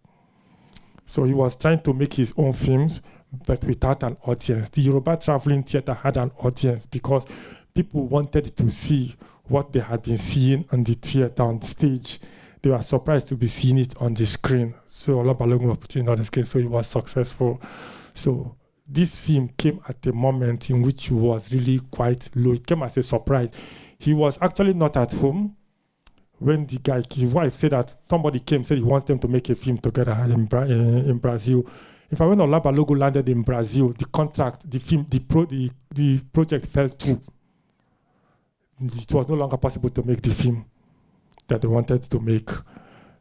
So he was trying to make his own films, but without an audience. The Yoruba traveling theater had an audience because people wanted to see what they had been seeing on the theater, on stage. They were surprised to be seeing it on the screen. So Ola Balogun was putting it on the screen, so he was successful. So this film came at a moment in which he was really quite low. It came as a surprise. He was actually not at home when his wife said that somebody came, said he wants them to make a film together in Brazil. In fact, when Ola Balogun landed in Brazil, the contract, the film, the project fell through. It was no longer possible to make the film that they wanted to make.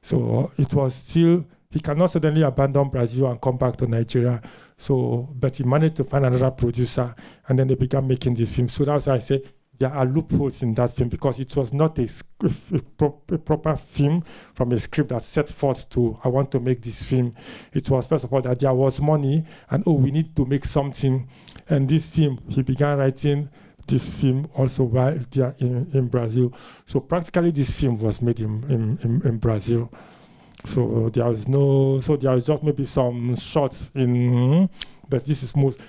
So it was still, he cannot suddenly abandon Brazil and come back to Nigeria. So, but he managed to find another producer, and then they began making this film. So that's why I say there are loopholes in that film, because it was not a proper film from a script that set forth to, I want to make this film. It was, first of all, that there was money, and we need to make something. And this film, he began writing this film also while they are in Brazil. So practically this film was made in Brazil. So there was just maybe some shots in, but this is most.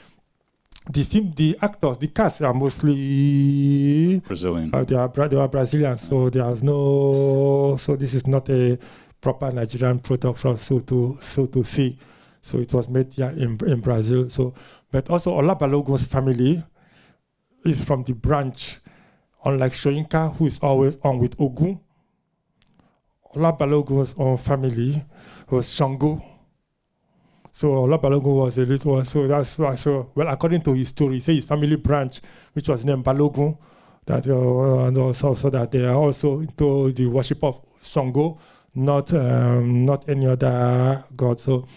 the actors, the cast are mostly Brazilian. They are Brazilian, so there's no. So this is not a proper Nigerian production, so to see. So it was made here in Brazil. So, but also Ola Baloguns' family is from the branch, unlike Cheeka, who is always on with Ogun. Ola Baloguns' own family was Shango. So Ola Balogun was a little, so that's why. So well, according to his story, say his family branch, which was named Balogun, that and also that they are also into the worship of Shango, not any other god. So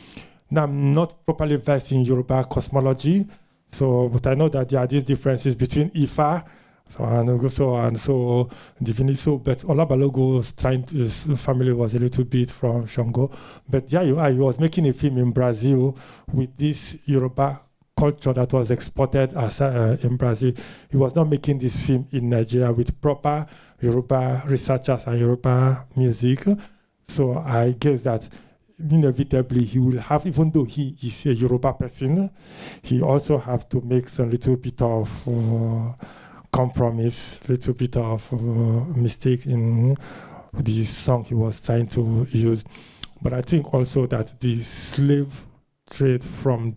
now I'm not properly versed in Yoruba cosmology, so but I know that there are these differences between Ifa. So divinity. So, but Ola Balogun was his family was a little bit from Shango. But yeah, you are. He was making a film in Brazil with this Yoruba culture that was exported as in Brazil. He was not making this film in Nigeria with proper Yoruba researchers and Yoruba music. So I guess that inevitably he will have, even though he is a Yoruba person, he also have to make some little bit of compromise, little bit of mistakes in the song he was trying to use. But I think also that the slave trade from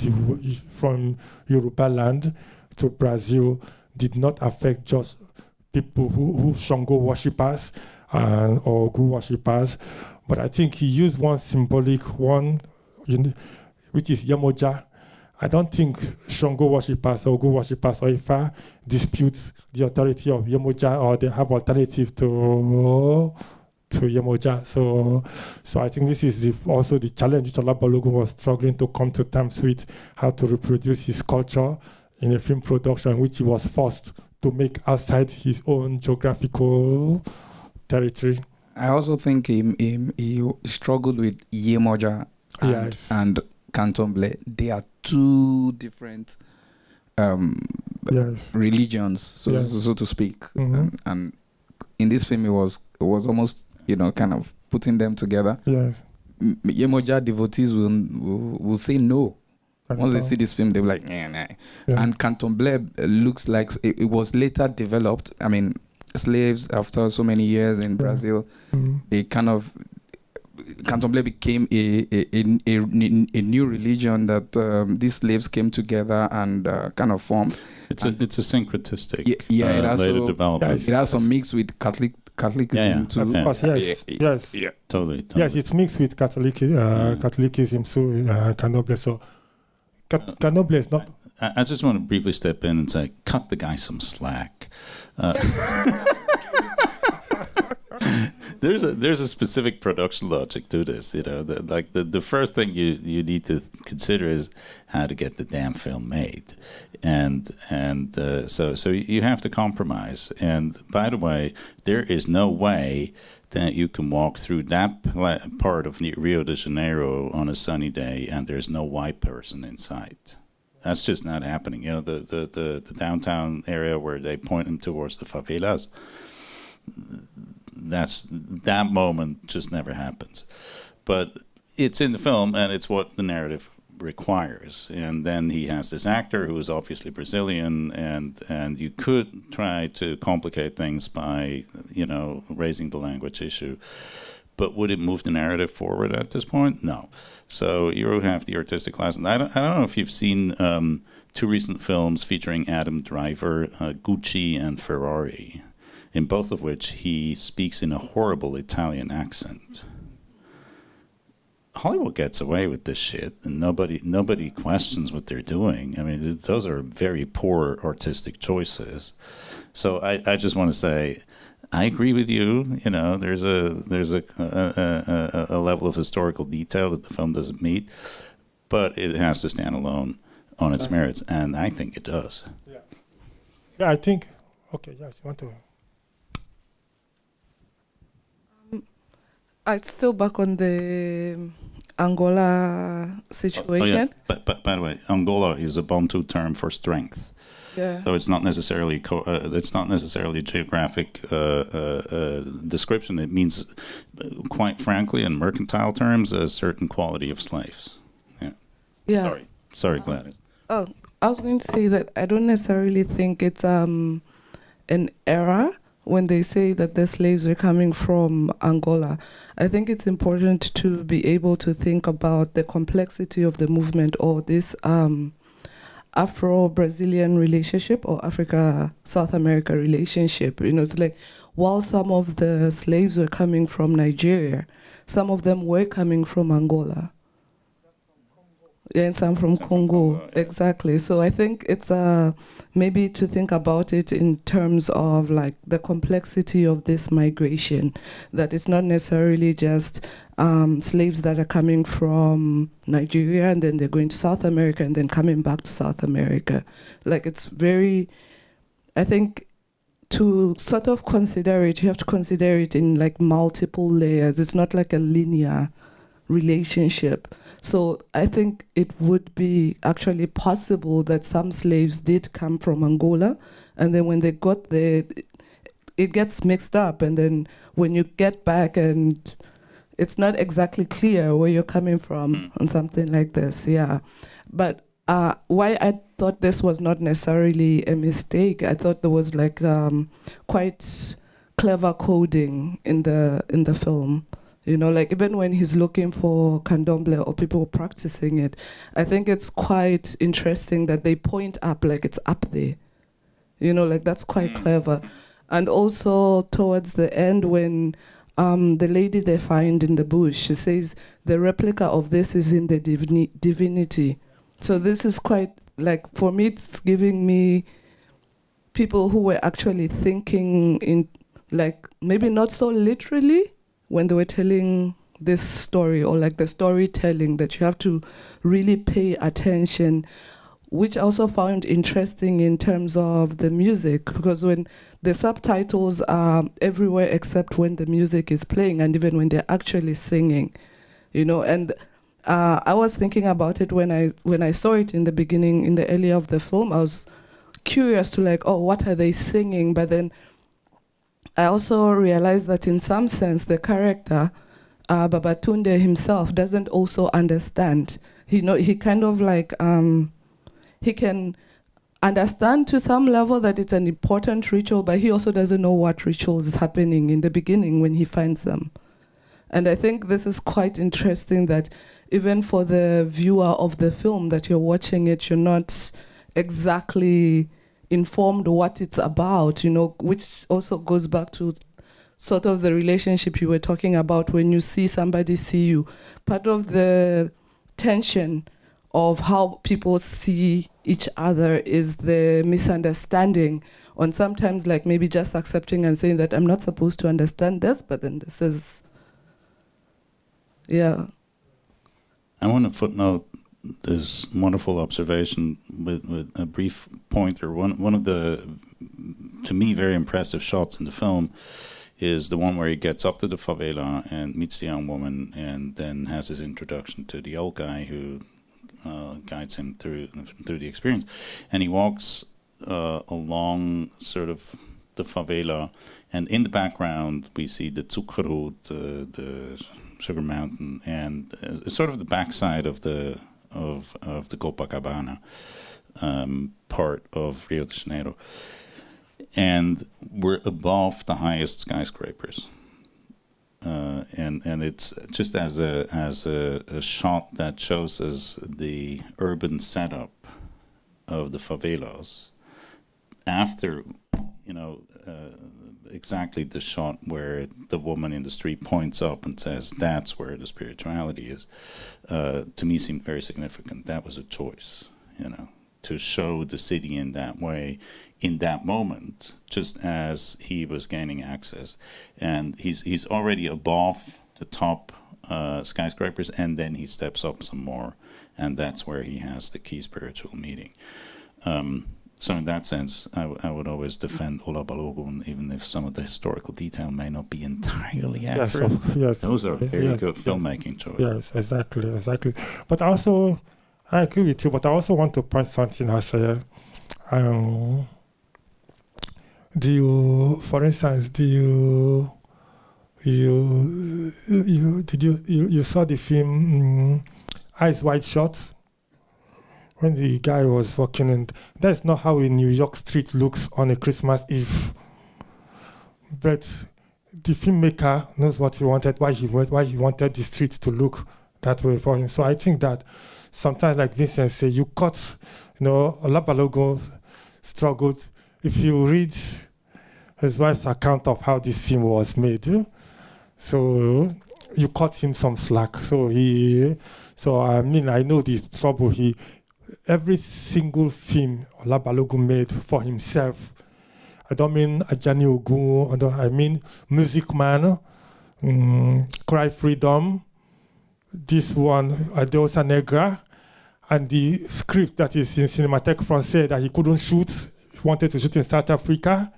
Yoruba land to Brazil did not affect just people who Shango worshippers or Ogun worshippers, but I think he used one symbolic one, which is Yemoja. I don't think Shango worshippers or Ogun worshippers or Ifa dispute the authority of Yemoja, or they have alternative to Yemoja. So I think this is also the challenge which Ola Balogun was struggling to come to terms with, how to reproduce his culture in a film production, which he was forced to make outside his own geographical territory. I also think he struggled with Yemoja and Can-domblé. They are two different religions, so to speak. Mm-hmm. And in this film, it was almost, kind of putting them together. Yes. Yemoja devotees will say no. Once they see this film, they'll be like, nah. Yeah. And Can-domblé looks like it was later developed. I mean, slaves, after so many years in Brazil, they kind of, Can-domblé became a new religion that these slaves came together and kind of formed. It's a syncretistic later development. It has some mix with Catholicism too. Of course, yes. Totally. Yes, it's mixed with Catholicism, so Can-domblé. So Can-domblé is not. I just want to briefly step in and say, cut the guy some slack. There's a specific production logic to this, the first thing you need to consider is how to get the damn film made, and so you have to compromise. And by the way, there is no way that you can walk through that part of Rio de Janeiro on a sunny day and there's no white person in sight. That's just not happening. The downtown area where they point them towards the favelas, that moment just never happens. But it's in the film, and it's what the narrative requires. And then he has this actor who is obviously Brazilian, and you could try to complicate things by, raising the language issue. But would it move the narrative forward at this point? No. So you have the artistic license. I don't know if you've seen two recent films featuring Adam Driver, Gucci and Ferrari, in both of which he speaks in a horrible Italian accent. Hollywood gets away with this shit, and nobody questions what they're doing. I mean, those are very poor artistic choices. So I just want to say, I agree with you. There's a level of historical detail that the film doesn't meet, but it has to stand alone on its merits, and I think it does. Yeah, I think. Okay, yes, you want to. It's still back on the Angola situation. But by the way, Angola is a Bantu term for strength. Yeah. So it's not necessarily a geographic description. It means, quite frankly, in mercantile terms, a certain quality of slaves. Yeah. Yeah. Sorry, Gladys. Oh, I was going to say that I don't necessarily think it's an error when they say that the slaves were coming from Angola. I think it's important to be able to think about the complexity of the movement, or this Afro-Brazilian relationship or Africa-South America relationship. You know, it's like, while some of the slaves were coming from Nigeria, some of them were coming from Angola. Yeah, and some from Congo, yeah. Exactly. So I think it's maybe to think about it in terms of like the complexity of this migration, that it's not necessarily just slaves that are coming from Nigeria and then they're going to South America and then coming back to South America. Like, it's very, I think, to sort of consider it, you have to consider it in like multiple layers. It's not like a linear relationship. So I think it would be actually possible that some slaves did come from Angola, and then when they got there, it gets mixed up, and then when you get back and it's not exactly clear where you're coming from on something like this, yeah. But why I thought this was not necessarily a mistake, I thought there was like quite clever coding in the film. You know, like even when he's looking for candomblé or people practicing it, I think it's quite interesting that they point up, like it's up there. You know, like that's quite clever. And also towards the end when the lady they find in the bush, she says the replica of this is in the divinity. So this is quite, like, for me it's giving me people who were actually thinking in, like, maybe not so literally, when they were telling this story, or like the storytelling, that you have to really pay attention, which I also found interesting in terms of the music, because when the subtitles are everywhere except when the music is playing and even when they're actually singing, you know. And I was thinking about it when I saw it in the beginning, in the earlier of the film. I was curious to like, oh, what are they singing? But then I also realized that in some sense the character, Babatunde himself, doesn't also understand. He kind of like, he can understand to some level that it's an important ritual, but he also doesn't know what rituals is happening in the beginning when he finds them. And I think this is quite interesting, that even for the viewer of the film that you're watching it, you're not exactly informed what it's about, you know, which also goes back to sort of the relationship you were talking about when you see somebody see you. Part of the tension of how people see each other is the misunderstanding on sometimes like maybe just accepting and saying that I'm not supposed to understand this, but then this is, yeah. I want to footnote this wonderful observation with a brief pointer. One of the, to me, very impressive shots in the film is the one where he gets up to the favela and meets the young woman and then has his introduction to the old guy who guides him through the experience. And he walks along sort of the favela, and in the background we see the Tsukuru, the sugar mountain, and sort of the backside of the Copacabana part of Rio de Janeiro, and we're above the highest skyscrapers, and it's just as a shot that shows us the urban setup of the favelas after, you know, exactly the shot where the woman in the street points up and says that's where the spirituality is, to me seemed very significant. That was a choice, you know, to show the city in that way, in that moment, just as he was gaining access. And he's already above the top skyscrapers, and then he steps up some more, and that's where he has the key spiritual meeting. So in that sense, I would always defend Ola Balogun, even if some of the historical detail may not be entirely accurate. Yes, those are very good filmmaking choices. Yes, exactly. But also, I agree with you, but I also want to point something as for instance, you saw the film Eyes Wide Shut, when the guy was walking in, that's not how a New York street looks on a Christmas Eve. But the filmmaker knows what he wanted, why he wanted the street to look that way for him. So I think that sometimes, like Vinzenz say, you cut, Ola Baloguns struggled. If you read his wife's account of how this film was made, so you cut him some slack. So I know this trouble. Every single film Ola Balogun made for himself. I don't mean Ajani Ogun, I mean Music Man, Cry Freedom, this one, DEUSA NEGRA, and the script that is in Cinémathèque Française that he couldn't shoot, he wanted to shoot in South Africa,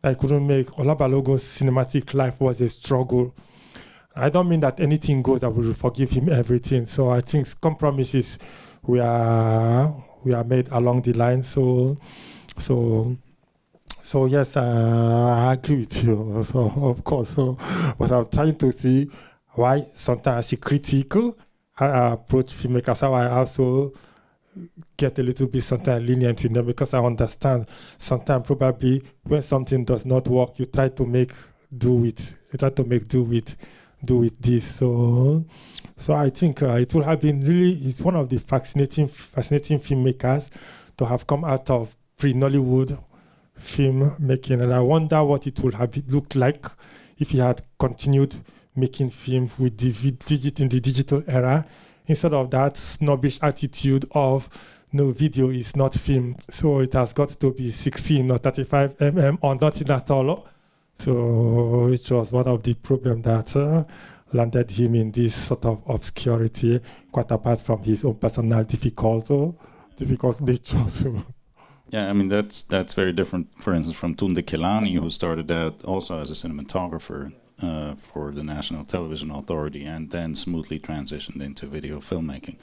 that he couldn't make. Ola Balogun's cinematic life was a struggle. I don't mean that anything goes, that we will forgive him everything. So I think compromises we are made along the line. So yes, I agree with you. So of course, but I'm trying to see why sometimes she critical how I approach filmmakers. How I also get a little bit sometimes lenient with them, because I understand sometimes probably when something does not work, you try to make do with. You try to make do with this. So I think it will have been really. It's one of the fascinating filmmakers to have come out of pre-Nollywood film making, and I wonder what it would have looked like if he had continued making film with in the digital era, instead of that snobbish attitude of no, video is not film, so it has got to be 16 or 35 mm or nothing at all. So it was one of the problems that landed him in this sort of obscurity, quite apart from his own personal difficult nature. So. Yeah, I mean, that's very different, for instance, from Tunde Kelani, who started out also as a cinematographer for the National Television Authority and then smoothly transitioned into video filmmaking.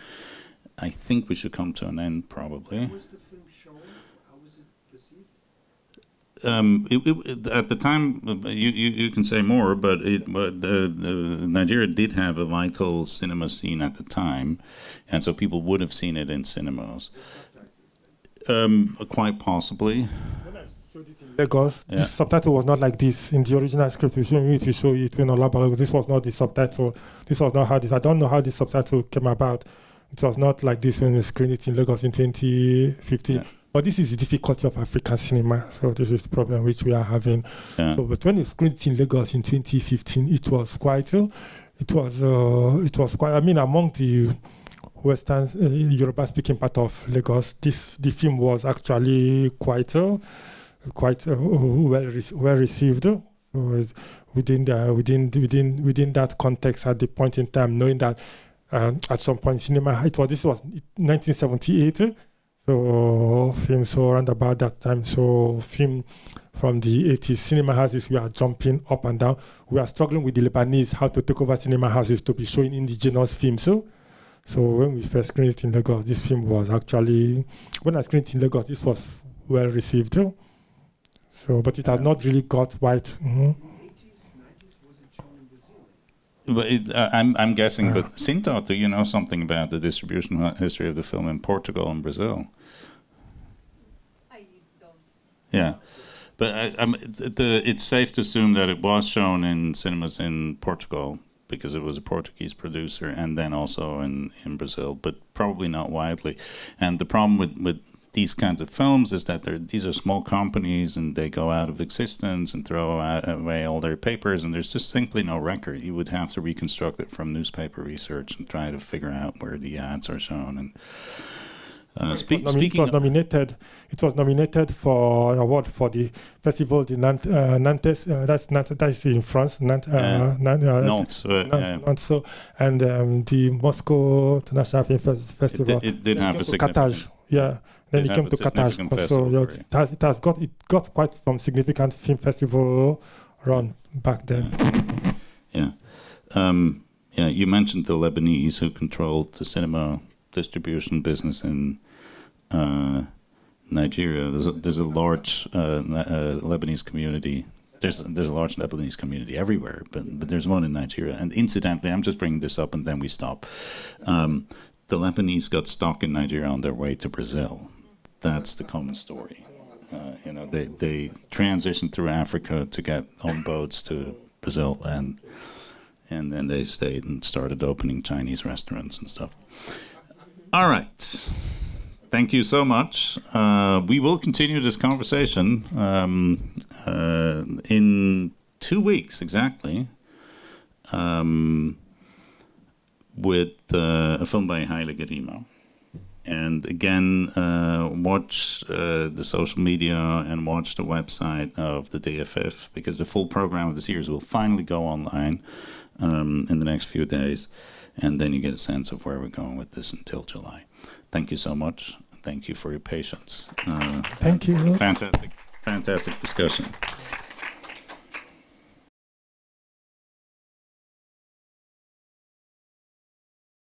I think we should come to an end, probably. How was the film shown? How was it received? At the time, you can say more, but Nigeria did have a vital cinema scene at the time, and so people would have seen it in cinemas. Quite possibly. When I showed it in Lagos, the subtitle was not like this. In the original script, we showed it to show it when Ola Baloguns. This was not the subtitle. This was not how this. I don't know how the subtitle came about. It was not like this when we screened it in Lagos in 2015. Yeah. But this is the difficulty of African cinema. So this is the problem which we are having. Yeah. So, but when we screened it in Lagos in 2015, it was quite. I mean, among the Western Yoruba-speaking part of Lagos, the film was actually quite well received. Within that context, at the point in time, knowing that at some point cinema, this was 1978, so film around about that time. So film from the 80s, cinema houses were jumping up and down. We are struggling with the Lebanese how to take over cinema houses to be showing indigenous films. So when we first screened it in Lagos, this film was actually, when I screened it in Lagos, this was well received. So, but it has not really got white. Mm-hmm. In the 80s, 90s, was it shown in Brazil? But I'm guessing, but Sinta, do you know something about the distribution history of the film in Portugal and Brazil? I don't. Yeah. But it's safe to assume that it was shown in cinemas in Portugal, because it was a Portuguese producer, and then also in Brazil, but probably not widely. And the problem with these kinds of films is that these are small companies, and they go out of existence and throw away all their papers, and there's just simply no record. You would have to reconstruct it from newspaper research and try to figure out where the ads are shown. And it was nominated for an award for the festival de Nantes. That's in France. Nantes, and the Moscow International Film Festival. It did have a significant. Yeah. Then it came to Qatar. So it got quite some significant film festival run back then. Yeah. You mentioned the Lebanese who controlled the cinema distribution business in Nigeria. There's a large Lebanese community. There's a large Lebanese community everywhere, but there's one in Nigeria. And incidentally, I'm just bringing this up and then we stop. the Lebanese got stuck in Nigeria on their way to Brazil. That's the common story. You know, they transitioned through Africa to get on boats to Brazil, and then they stayed and started opening Chinese restaurants and stuff. All right. Thank you so much. We will continue this conversation in 2 weeks exactly, with a film by Hediger Ima. And again, watch the social media and watch the website of the DFF, because the full program of the series will finally go online in the next few days. And then you get a sense of where we're going with this until July. Thank you so much. Thank you for your patience. Thank you. Fantastic discussion.